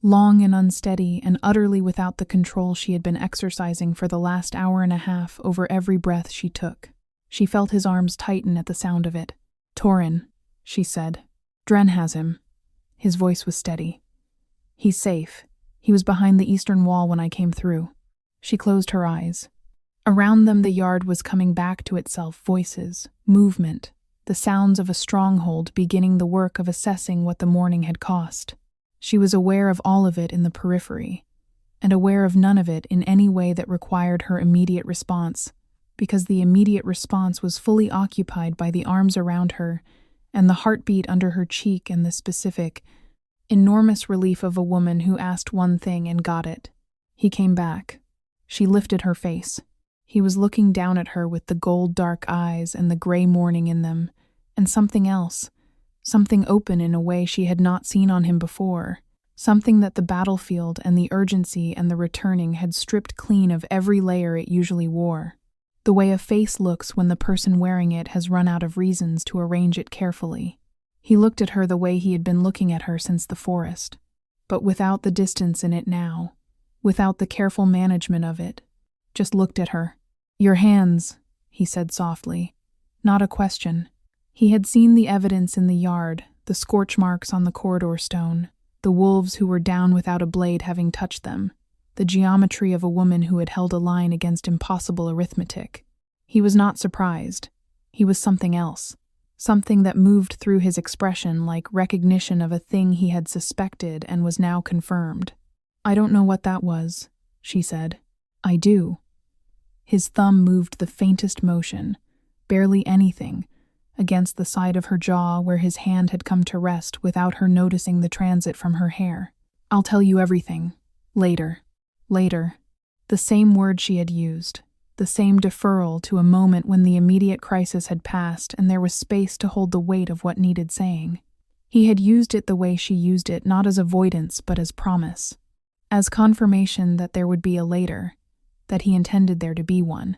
long and unsteady and utterly without the control she had been exercising for the last hour and a half over every breath she took. She felt his arms tighten at the sound of it. "Torin," she said. "Dren has him." His voice was steady. "He's safe. He was behind the eastern wall when I came through." She closed her eyes. Around them the yard was coming back to itself, voices, movement, the sounds of a stronghold beginning the work of assessing what the morning had cost. She was aware of all of it in the periphery, and aware of none of it in any way that required her immediate response, because the immediate response was fully occupied by the arms around her and the heartbeat under her cheek and the specific, enormous relief of a woman who asked one thing and got it. He came back. She lifted her face. He was looking down at her with the gold-dark eyes and the gray morning in them, and something else, something open in a way she had not seen on him before, something that the battlefield and the urgency and the returning had stripped clean of every layer it usually wore. The way a face looks when the person wearing it has run out of reasons to arrange it carefully. He looked at her the way he had been looking at her since the forest, but without the distance in it now, without the careful management of it. Just looked at her. "Your hands," he said softly. Not a question. He had seen the evidence in the yard, the scorch marks on the corridor stone, the wolves who were down without a blade having touched them, the geometry of a woman who had held a line against impossible arithmetic. He was not surprised. He was something else, something that moved through his expression like recognition of a thing he had suspected and was now confirmed. "I don't know what that was," she said. I do. His thumb moved the faintest motion, barely anything, against the side of her jaw where his hand had come to rest without her noticing the transit from her hair. I'll tell you everything. Later. Later. The same word she had used. The same deferral to a moment when the immediate crisis had passed and there was space to hold the weight of what needed saying. He had used it the way she used it, not as avoidance but as promise. As confirmation that there would be a later, that he intended there to be one,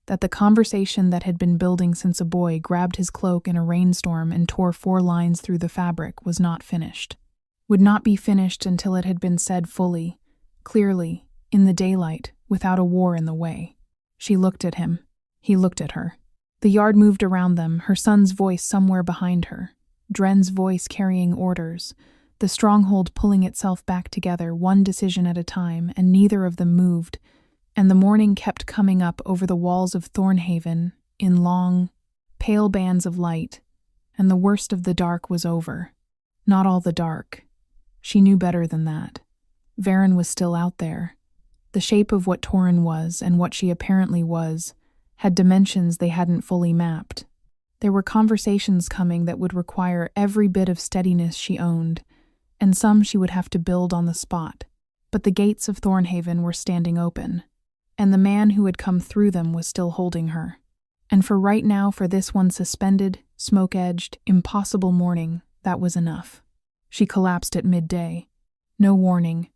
that the conversation that had been building since a boy grabbed his cloak in a rainstorm and tore 4 lines through the fabric was not finished. Would not be finished until it had been said fully, clearly, in the daylight, without a war in the way. She looked at him. He looked at her. The yard moved around them, her son's voice somewhere behind her, Dren's voice carrying orders, the stronghold pulling itself back together, one decision at a time, and neither of them moved, and the morning kept coming up over the walls of Thornhaven in long, pale bands of light, and the worst of the dark was over. Not all the dark. She knew better than that. Varen was still out there. The shape of what Torin was, and what she apparently was, had dimensions they hadn't fully mapped. There were conversations coming that would require every bit of steadiness she owned, and some she would have to build on the spot. But the gates of Thornhaven were standing open, and the man who had come through them was still holding her. And for right now, for this one suspended, smoke-edged, impossible morning, that was enough. She collapsed at midday. No warning.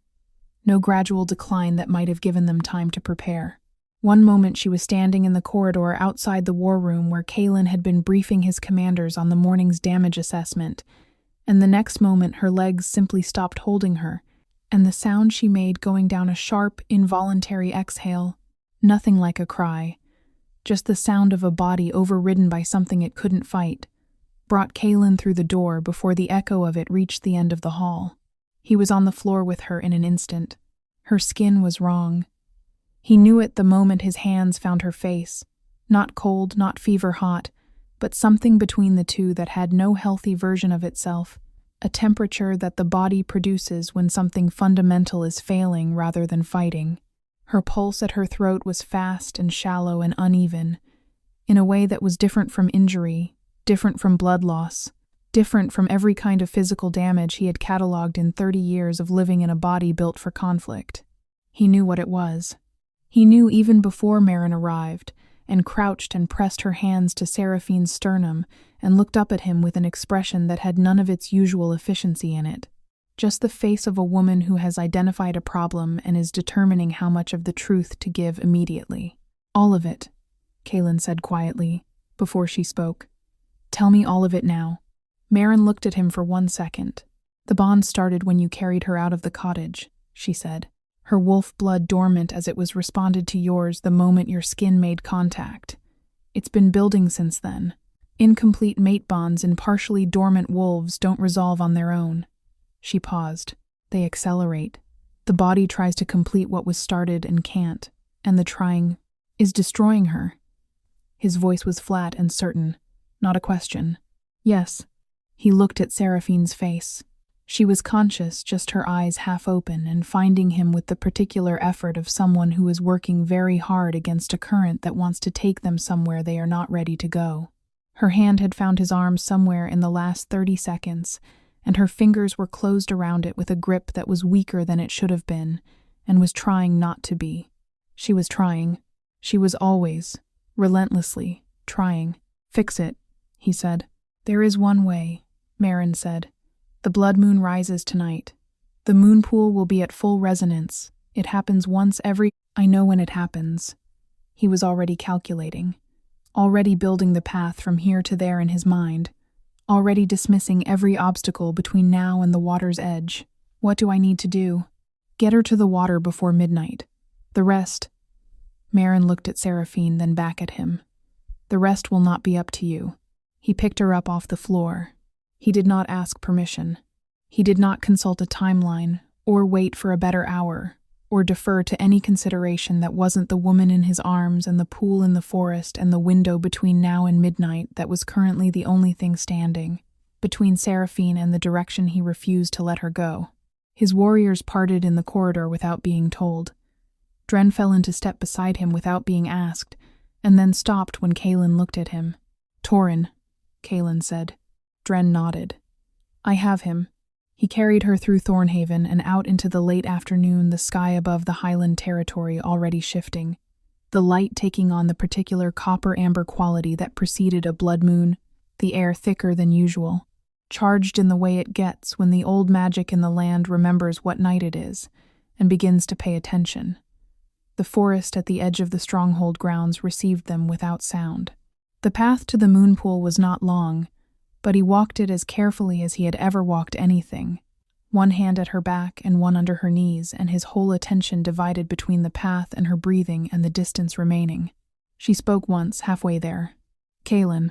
No gradual decline that might have given them time to prepare. One moment she was standing in the corridor outside the war room where Kalen had been briefing his commanders on the morning's damage assessment, and the next moment her legs simply stopped holding her, and the sound she made going down a sharp, involuntary exhale, nothing like a cry, just the sound of a body overridden by something it couldn't fight, brought Kalen through the door before the echo of it reached the end of the hall. He was on the floor with her in an instant. Her skin was wrong. He knew it the moment his hands found her face, not cold, not fever-hot, but something between the two that had no healthy version of itself, a temperature that the body produces when something fundamental is failing rather than fighting. Her pulse at her throat was fast and shallow and uneven, in a way that was different from injury, different from blood loss, different from every kind of physical damage he had catalogued in 30 years of living in a body built for conflict. He knew what it was. He knew even before Marin arrived, and crouched and pressed her hands to Seraphine's sternum and looked up at him with an expression that had none of its usual efficiency in it. Just the face of a woman who has identified a problem and is determining how much of the truth to give immediately. All of it, Kalen said quietly, before she spoke. Tell me all of it now. Marin looked at him for 1 second. The bond started when you carried her out of the cottage, she said. Her wolf blood dormant as it was responded to yours the moment your skin made contact. It's been building since then. Incomplete mate bonds in partially dormant wolves don't resolve on their own. She paused. They accelerate. The body tries to complete what was started and can't, and the trying is destroying her. His voice was flat and certain, not a question. Yes. He looked at Seraphine's face. She was conscious, just her eyes half open, and finding him with the particular effort of someone who is working very hard against a current that wants to take them somewhere they are not ready to go. Her hand had found his arm somewhere in the last 30 seconds, and her fingers were closed around it with a grip that was weaker than it should have been, and was trying not to be. She was trying. She was always, relentlessly, trying. Fix it, he said. There is one way, Marin said. The blood moon rises tonight. The moon pool will be at full resonance. It happens once every... I know when it happens. He was already calculating. Already building the path from here to there in his mind. Already dismissing every obstacle between now and the water's edge. What do I need to do? Get her to the water before midnight. The rest... Marin looked at Seraphine, then back at him. The rest will not be up to you. He picked her up off the floor. He did not ask permission. He did not consult a timeline, or wait for a better hour, or defer to any consideration that wasn't the woman in his arms and the pool in the forest and the window between now and midnight that was currently the only thing standing, between Seraphine and the direction he refused to let her go. His warriors parted in the corridor without being told. Dren fell into step beside him without being asked, and then stopped when Kaelin looked at him. "Torin," Kaelin said. Dren nodded. "I have him." He carried her through Thornhaven and out into the late afternoon, the sky above the highland territory already shifting, the light taking on the particular copper-amber quality that preceded a blood moon, the air thicker than usual, charged in the way it gets when the old magic in the land remembers what night it is and begins to pay attention. The forest at the edge of the stronghold grounds received them without sound. The path to the moon pool was not long, but he walked it as carefully as he had ever walked anything, one hand at her back and one under her knees, and his whole attention divided between the path and her breathing and the distance remaining. She spoke once, halfway there. "Kaelin,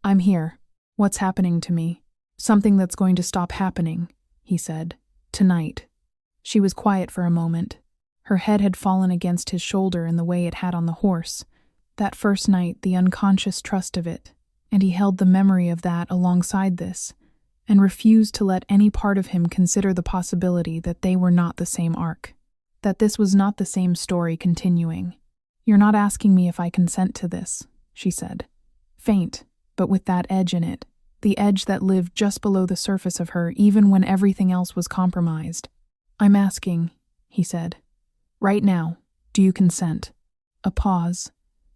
I'm here. What's happening to me? Something that's going to stop happening," he said. "Tonight." She was quiet for a moment. Her head had fallen against his shoulder in the way it had on the horse. That first night, the unconscious trust of it, and he held the memory of that alongside this, and refused to let any part of him consider the possibility that they were not the same arc, that this was not the same story continuing. "You're not asking me if I consent to this," she said. Faint, but with that edge in it, the edge that lived just below the surface of her even when everything else was compromised. "I'm asking," he said. "Right now, do you consent?" A pause.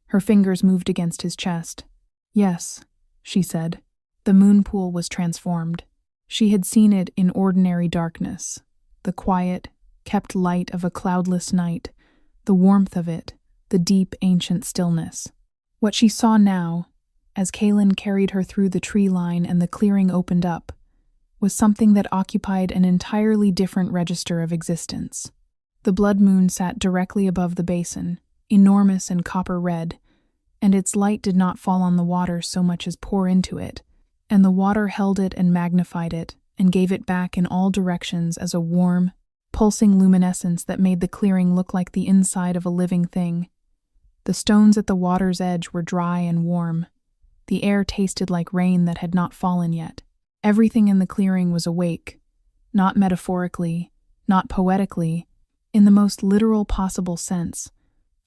Her fingers moved against his chest. "Yes," she said. The moon pool was transformed. She had seen it in ordinary darkness, the quiet, kept light of a cloudless night, the warmth of it, the deep, ancient stillness. What she saw now, as Kaelin carried her through the tree line and the clearing opened up, was something that occupied an entirely different register of existence. The blood moon sat directly above the basin, enormous and copper-red, and its light did not fall on the water so much as pour into it, and the water held it and magnified it, and gave it back in all directions as a warm, pulsing luminescence that made the clearing look like the inside of a living thing. The stones at the water's edge were dry and warm. The air tasted like rain that had not fallen yet. Everything in the clearing was awake, not metaphorically, not poetically, in the most literal possible sense,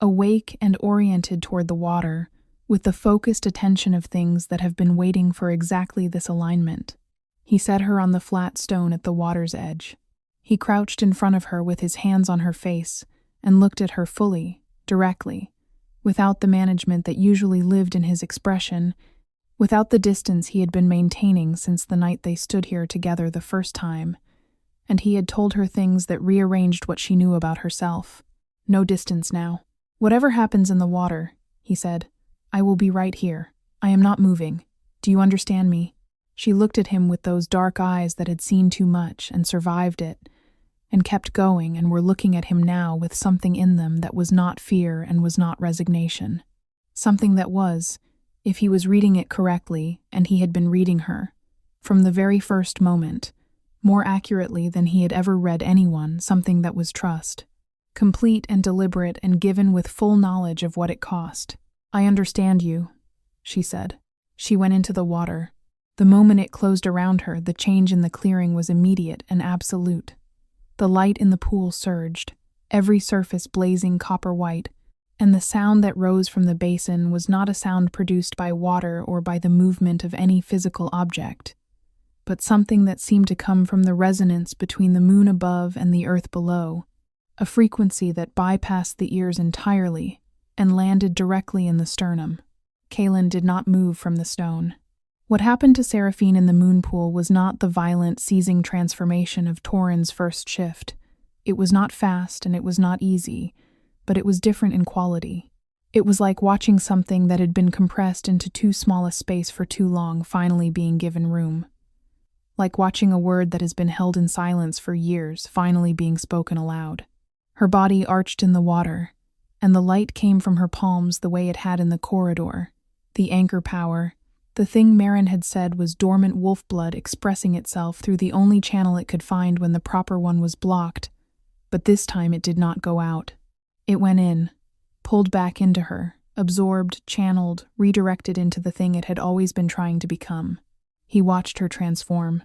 awake and oriented toward the water, with the focused attention of things that have been waiting for exactly this alignment. He set her on the flat stone at the water's edge. He crouched in front of her with his hands on her face and looked at her fully, directly, without the management that usually lived in his expression, without the distance he had been maintaining since the night they stood here together the first time, and he had told her things that rearranged what she knew about herself. No distance now. "Whatever happens in the water," he said, "I will be right here. I am not moving. Do you understand me?" She looked at him with those dark eyes that had seen too much and survived it, and kept going and were looking at him now with something in them that was not fear and was not resignation. Something that was, if he was reading it correctly, and he had been reading her, from the very first moment, more accurately than he had ever read anyone, something that was trust. Complete and deliberate and given with full knowledge of what it cost. "I understand you," she said. She went into the water. The moment it closed around her, the change in the clearing was immediate and absolute. The light in the pool surged, every surface blazing copper-white, and the sound that rose from the basin was not a sound produced by water or by the movement of any physical object, but something that seemed to come from the resonance between the moon above and the earth below, a frequency that bypassed the ears entirely and landed directly in the sternum. Kaelin did not move from the stone. What happened to Seraphine in the moon pool was not the violent, seizing transformation of Torin's first shift. It was not fast and it was not easy, but it was different in quality. It was like watching something that had been compressed into too small a space for too long finally being given room. Like watching a word that has been held in silence for years finally being spoken aloud. Her body arched in the water, and the light came from her palms the way it had in the corridor. The anchor power, the thing Marin had said was dormant wolf blood expressing itself through the only channel it could find when the proper one was blocked, but this time it did not go out. It went in, pulled back into her, absorbed, channeled, redirected into the thing it had always been trying to become. He watched her transform.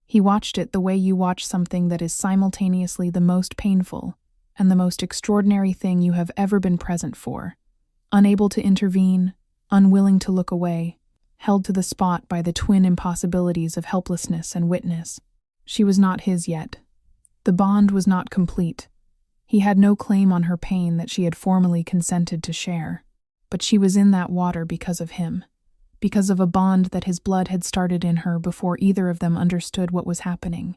He watched it the way you watch something that is simultaneously the most painful and the most extraordinary thing you have ever been present for. Unable to intervene, unwilling to look away, held to the spot by the twin impossibilities of helplessness and witness. She was not his yet. The bond was not complete. He had no claim on her pain that she had formally consented to share. But she was in that water because of him, because of a bond that his blood had started in her before either of them understood what was happening,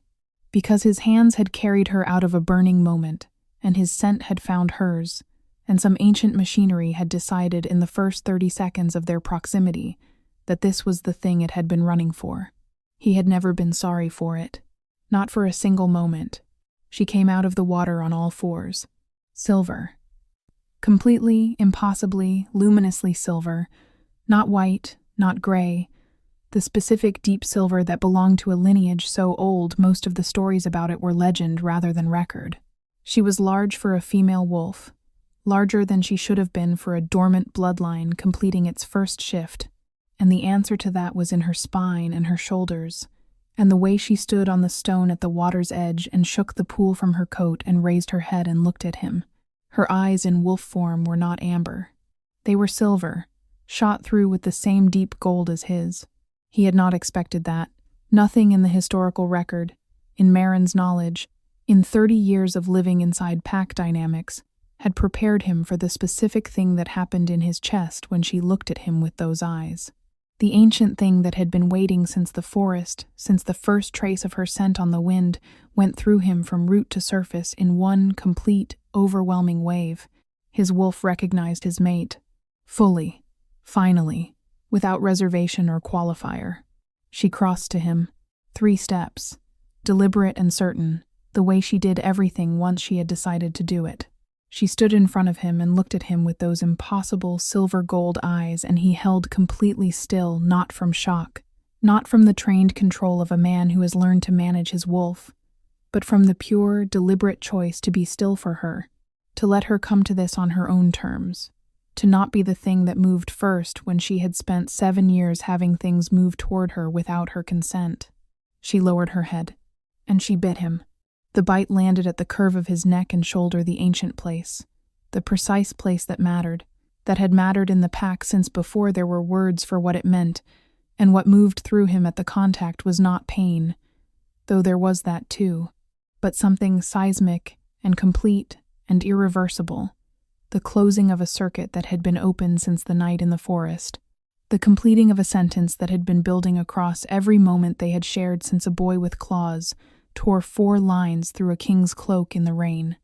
because his hands had carried her out of a burning moment, and his scent had found hers, and some ancient machinery had decided in the first 30 seconds of their proximity that this was the thing it had been running for. He had never been sorry for it. Not for a single moment. She came out of the water on all fours. Silver. Completely, impossibly, luminously silver. Not white, not gray. The specific deep silver that belonged to a lineage so old most of the stories about it were legend rather than record. She was large for a female wolf. Larger than she should have been for a dormant bloodline completing its first shift. And the answer to that was in her spine and her shoulders, and the way she stood on the stone at the water's edge and shook the pool from her coat and raised her head and looked at him. Her eyes in wolf form were not amber. They were silver, shot through with the same deep gold as his. He had not expected that. Nothing in the historical record, in Marin's knowledge, in 30 years of living inside pack dynamics, had prepared him for the specific thing that happened in his chest when she looked at him with those eyes. The ancient thing that had been waiting since the forest, since the first trace of her scent on the wind, went through him from root to surface in one complete, overwhelming wave. His wolf recognized his mate. Fully. Finally. Without reservation or qualifier. She crossed to him. 3 steps. Deliberate and certain, the way she did everything once she had decided to do it. She stood in front of him and looked at him with those impossible silver-gold eyes, and he held completely still, not from shock, not from the trained control of a man who has learned to manage his wolf, but from the pure, deliberate choice to be still for her, to let her come to this on her own terms, to not be the thing that moved first when she had spent 7 years having things move toward her without her consent. She lowered her head, and she bit him. The bite landed at the curve of his neck and shoulder, the ancient place, the precise place that had mattered in the pack since before there were words for what it meant, and what moved through him at the contact was not pain, though there was that too, but something seismic and complete and irreversible, the closing of a circuit that had been open since the night in the forest, the completing of a sentence that had been building across every moment they had shared since a boy with claws tore 4 lines through a king's cloak in the rain.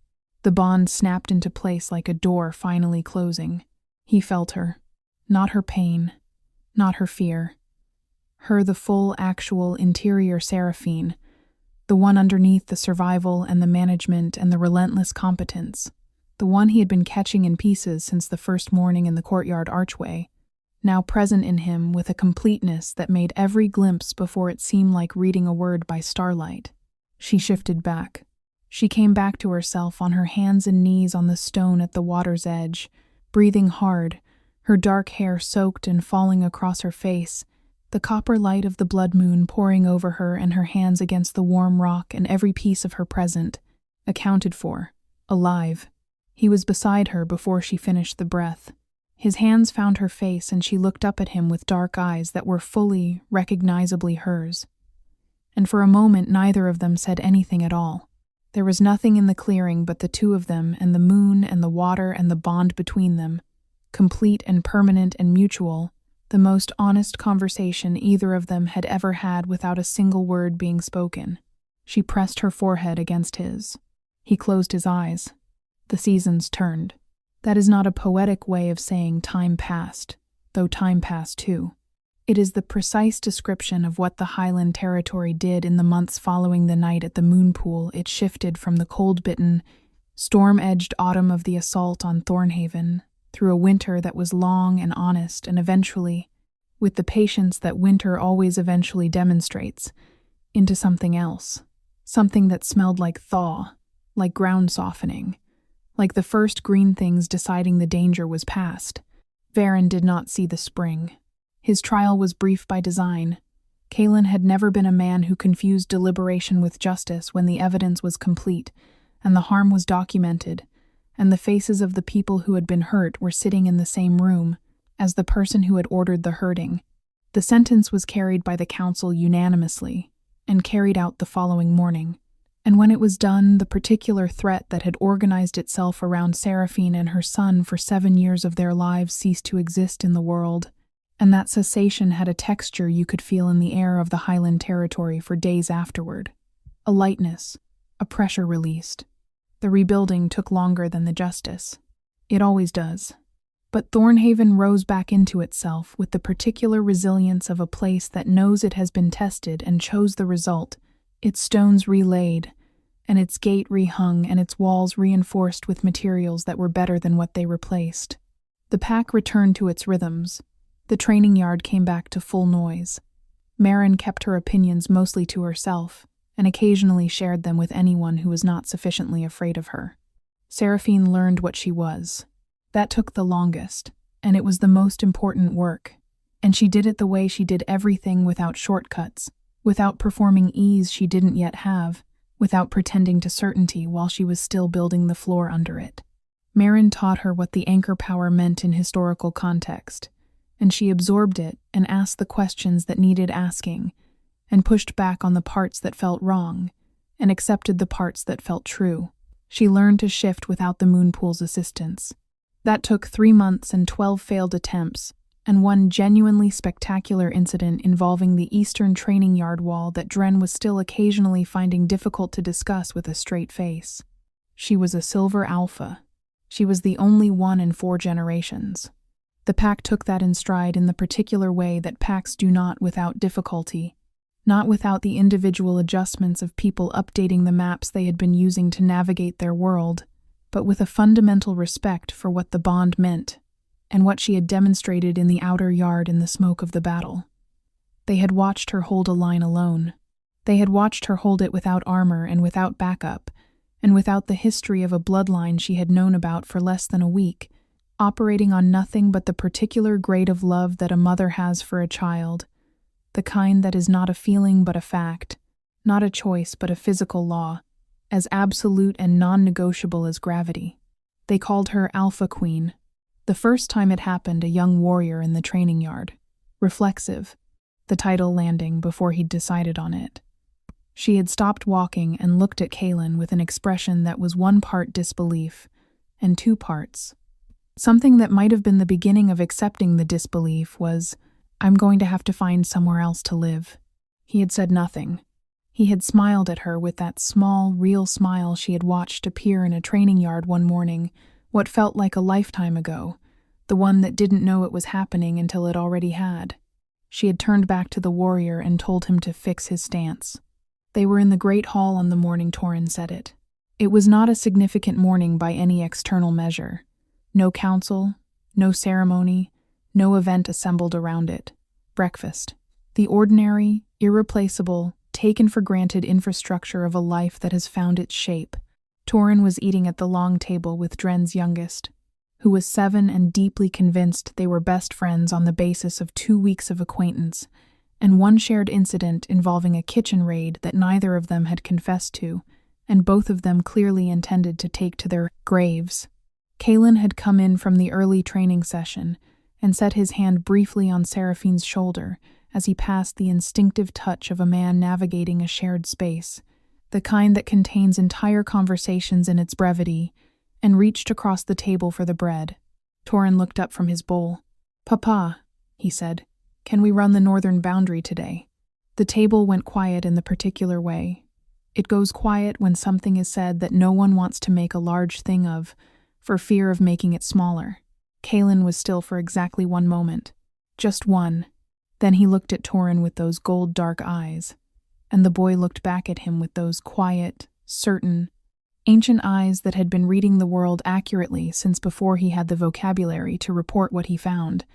The bond snapped into place like a door finally closing. He felt her. Not her pain. Not her fear. Her, the full, actual, interior Seraphine. The one underneath the survival and the management and the relentless competence. The one he had been catching in pieces since the first morning in the courtyard archway. Now present in him with a completeness that made every glimpse before it seemed like reading a word by starlight. She shifted back. She came back to herself on her hands and knees on the stone at the water's edge, breathing hard, her dark hair soaked and falling across her face, the copper light of the blood moon pouring over her and her hands against the warm rock and every piece of her present, accounted for, alive. He was beside her before she finished the breath. His hands found her face and she looked up at him with dark eyes that were fully, recognizably hers. And for a moment neither of them said anything at all. There was nothing in the clearing but the two of them and the moon and the water and the bond between them, complete and permanent and mutual, the most honest conversation either of them had ever had without a single word being spoken. She pressed her forehead against his. He closed his eyes. The seasons turned. That is not a poetic way of saying time passed, though time passed too. It is the precise description of what the Highland Territory did in the months following the night at the moon pool. It shifted from the cold-bitten, storm-edged autumn of the assault on Thornhaven, through a winter that was long and honest, and eventually, with the patience that winter always eventually demonstrates, into something else. Something that smelled like thaw, like ground softening, like the first green things deciding the danger was past. Varen did not see the spring. His trial was brief by design. Kaelin had never been a man who confused deliberation with justice when the evidence was complete, and the harm was documented, and the faces of the people who had been hurt were sitting in the same room as the person who had ordered the hurting. The sentence was carried by the council unanimously and carried out the following morning. And when it was done, the particular threat that had organized itself around Seraphine and her son for 7 years of their lives ceased to exist in the world, and that cessation had a texture you could feel in the air of the Highland territory for days afterward. A lightness, a pressure released. The rebuilding took longer than the justice. It always does. But Thornhaven rose back into itself with the particular resilience of a place that knows it has been tested and chose the result, its stones relaid, and its gate rehung and its walls reinforced with materials that were better than what they replaced. The pack returned to its rhythms. The training yard came back to full noise. Marin kept her opinions mostly to herself, and occasionally shared them with anyone who was not sufficiently afraid of her. Seraphine learned what she was. That took the longest, and it was the most important work, and she did it the way she did everything, without shortcuts, without performing ease she didn't yet have, without pretending to certainty while she was still building the floor under it. Marin taught her what the anchor power meant in historical context, and she absorbed it and asked the questions that needed asking, and pushed back on the parts that felt wrong, and accepted the parts that felt true. She learned to shift without the Moonpool's assistance. That took 3 months and 12 failed attempts, and one genuinely spectacular incident involving the eastern training yard wall that Dren was still occasionally finding difficult to discuss with a straight face. She was a silver alpha. She was the only one in 4 generations. The pack took that in stride in the particular way that packs do not without difficulty, not without the individual adjustments of people updating the maps they had been using to navigate their world, but with a fundamental respect for what the bond meant, and what she had demonstrated in the outer yard in the smoke of the battle. They had watched her hold a line alone. They had watched her hold it without armor and without backup, and without the history of a bloodline she had known about for less than a week, operating on nothing but the particular grade of love that a mother has for a child, the kind that is not a feeling but a fact, not a choice but a physical law, as absolute and non-negotiable as gravity. They called her Alpha Queen. The first time it happened, a young warrior in the training yard. Reflexive, the title landing before he'd decided on it. She had stopped walking and looked at Kaelin with an expression that was 1 part disbelief, and 2 parts. Something that might have been the beginning of accepting the disbelief was, "I'm going to have to find somewhere else to live." He had said nothing. He had smiled at her with that small, real smile she had watched appear in a training yard one morning, what felt like a lifetime ago, the one that didn't know it was happening until it already had. She had turned back to the warrior and told him to fix his stance. They were in the great hall on the morning Torin said it. It was not a significant morning by any external measure. No council, no ceremony, no event assembled around it. Breakfast. The ordinary, irreplaceable, taken-for-granted infrastructure of a life that has found its shape. Torin was eating at the long table with Dren's youngest, who was 7 and deeply convinced they were best friends on the basis of 2 weeks of acquaintance, and one shared incident involving a kitchen raid that neither of them had confessed to, and both of them clearly intended to take to their graves. Kaelin had come in from the early training session and set his hand briefly on Seraphine's shoulder as he passed the instinctive touch of a man navigating a shared space, the kind that contains entire conversations in its brevity, and reached across the table for the bread. Torin looked up from his bowl. "Papa," he said, "can we run the northern boundary today?" The table went quiet in the particular way. It goes quiet when something is said that no one wants to make a large thing of, for fear of making it smaller. Kaelin was still for exactly 1 moment. Just 1. Then he looked at Torin with those gold-dark eyes, and the boy looked back at him with those quiet, certain, ancient eyes that had been reading the world accurately since before he had the vocabulary to report what he found,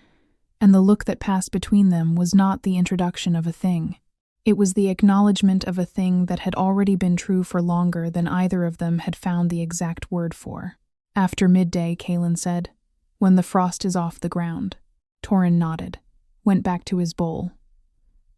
and the look that passed between them was not the introduction of a thing. It was the acknowledgement of a thing that had already been true for longer than either of them had found the exact word for. "After midday," Kaelin said, "when the frost is off the ground." Torin nodded, went back to his bowl.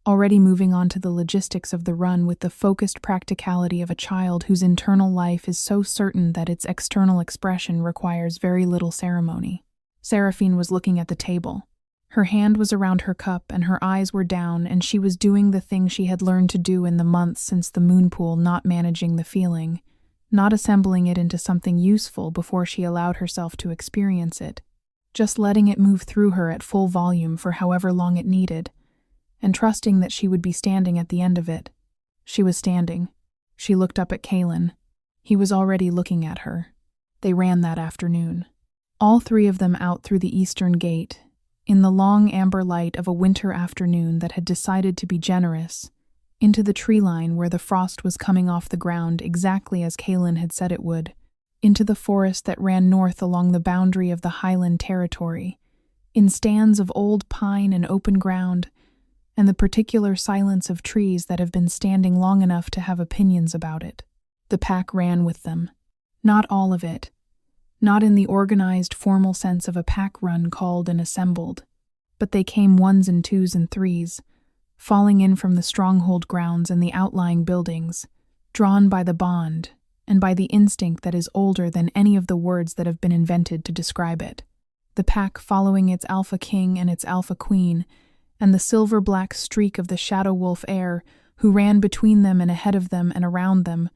already moving on to the logistics of the run with the focused practicality of a child whose internal life is so certain that its external expression requires very little ceremony. Seraphine was looking at the table. Her hand was around her cup and her eyes were down, and she was doing the thing she had learned to do in the months since the moon pool, not managing the feeling, not assembling it into something useful before she allowed herself to experience it, just letting it move through her at full volume for however long it needed, and trusting that she would be standing at the end of it. She was standing. She looked up at Kalen. He was already looking at her. They ran that afternoon. All three of them out through the eastern gate, in the long amber light of a winter afternoon that had decided to be generous, into the tree line where the frost was coming off the ground exactly as Kalen had said it would, into the forest that ran north along the boundary of the Highland territory, in stands of old pine and open ground, and the particular silence of trees that have been standing long enough to have opinions about it. The pack ran with them. Not all of it. Not in the organized, formal sense of a pack run called and assembled, but they came ones and twos and threes, falling in from the stronghold grounds and the outlying buildings, drawn by the bond and by the instinct that is older than any of the words that have been invented to describe it. The pack following its alpha king and its alpha queen, and the silver-black streak of the shadow wolf heir who ran between them and ahead of them and around them,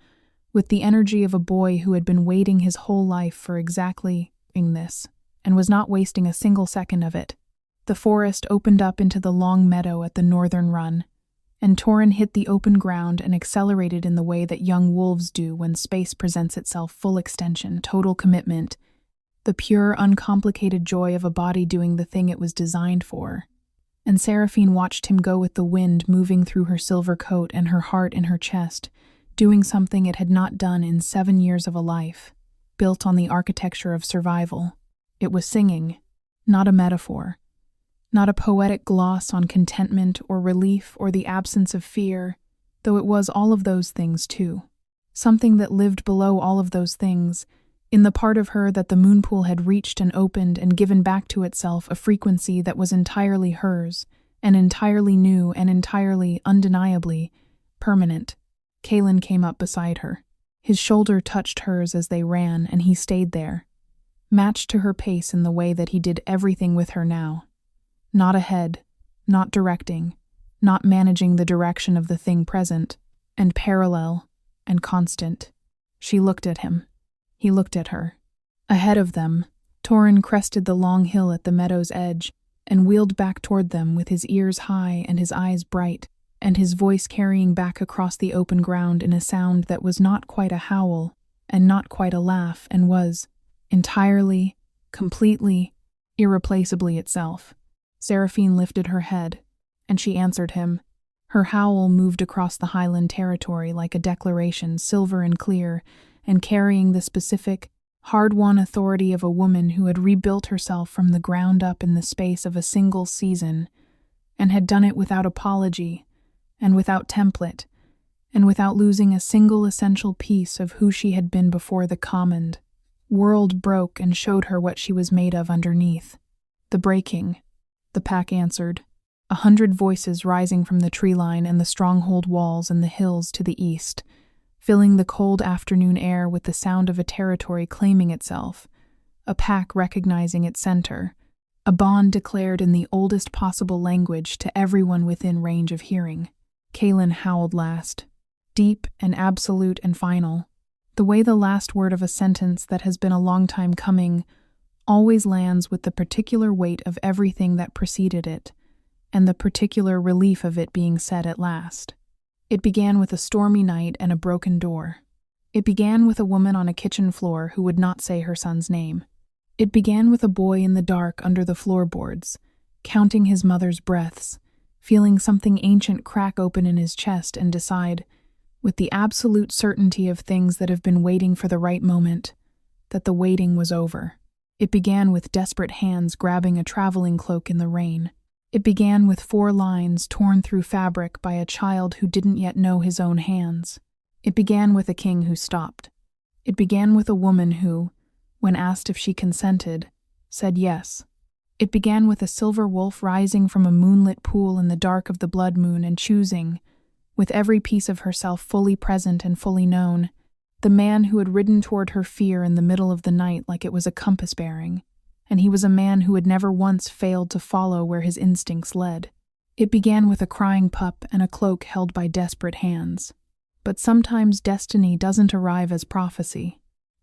with the energy of a boy who had been waiting his whole life for exactly this, and was not wasting a single second of it. The forest opened up into the long meadow at the northern run, and Torin hit the open ground and accelerated in the way that young wolves do when space presents itself full extension, total commitment, the pure, uncomplicated joy of a body doing the thing it was designed for. And Seraphine watched him go with the wind moving through her silver coat and her heart in her chest, doing something it had not done in 7 years of a life, built on the architecture of survival. It was singing, not a metaphor, not a poetic gloss on contentment or relief or the absence of fear, though it was all of those things too. Something that lived below all of those things, in the part of her that the moonpool had reached and opened and given back to itself a frequency that was entirely hers, and entirely new and entirely, undeniably, permanent. Kalen came up beside her. His shoulder touched hers as they ran, and he stayed there, matched to her pace in the way that he did everything with her now. Not ahead, not directing, not managing the direction of the thing present, and parallel, and constant. She looked at him. He looked at her. Ahead of them, Torin crested the long hill at the meadow's edge and wheeled back toward them with his ears high and his eyes bright, and his voice carrying back across the open ground in a sound that was not quite a howl and not quite a laugh and was entirely, completely, irreplaceably itself. Seraphine lifted her head, and she answered him. Her howl moved across the Highland territory like a declaration, silver and clear, and carrying the specific, hard-won authority of a woman who had rebuilt herself from the ground up in the space of a single season, and had done it without apology, and without template, and without losing a single essential piece of who she had been before the common world broke and showed her what she was made of underneath. The breaking, the pack answered, 100 voices rising from the tree line and the stronghold walls and the hills to the east, filling the cold afternoon air with the sound of a territory claiming itself, a pack recognizing its center, a bond declared in the oldest possible language to everyone within range of hearing. Kalen howled last, deep and absolute and final, the way the last word of a sentence that has been a long time coming always lands with the particular weight of everything that preceded it, and the particular relief of it being said at last. It began with a stormy night and a broken door. It began with a woman on a kitchen floor who would not say her son's name. It began with a boy in the dark under the floorboards, counting his mother's breaths, feeling something ancient crack open in his chest and decide, with the absolute certainty of things that have been waiting for the right moment, that the waiting was over. It began with desperate hands grabbing a traveling cloak in the rain. It began with 4 lines torn through fabric by a child who didn't yet know his own hands. It began with a king who stopped. It began with a woman who, when asked if she consented, said yes. It began with a silver wolf rising from a moonlit pool in the dark of the blood moon and choosing, with every piece of herself fully present and fully known, the man who had ridden toward her fear in the middle of the night like it was a compass bearing, and he was a man who had never once failed to follow where his instincts led. It began with a crying pup and a cloak held by desperate hands. But sometimes destiny doesn't arrive as prophecy.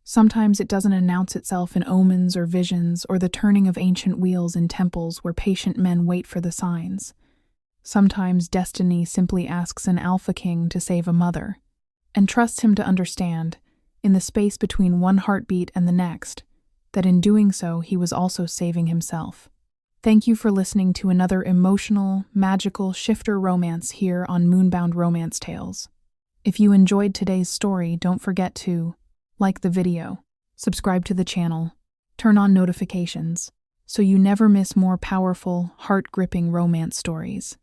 Sometimes it doesn't announce itself in omens or visions or the turning of ancient wheels in temples where patient men wait for the signs. Sometimes destiny simply asks an alpha king to save a mother, and trusts him to understand, in the space between one heartbeat and the next, that in doing so he was also saving himself. Thank you for listening to another emotional, magical shifter romance here on Moonbound Romance Tales. If you enjoyed today's story, don't forget to like the video, subscribe to the channel, turn on notifications, so you never miss more powerful, heart-gripping romance stories.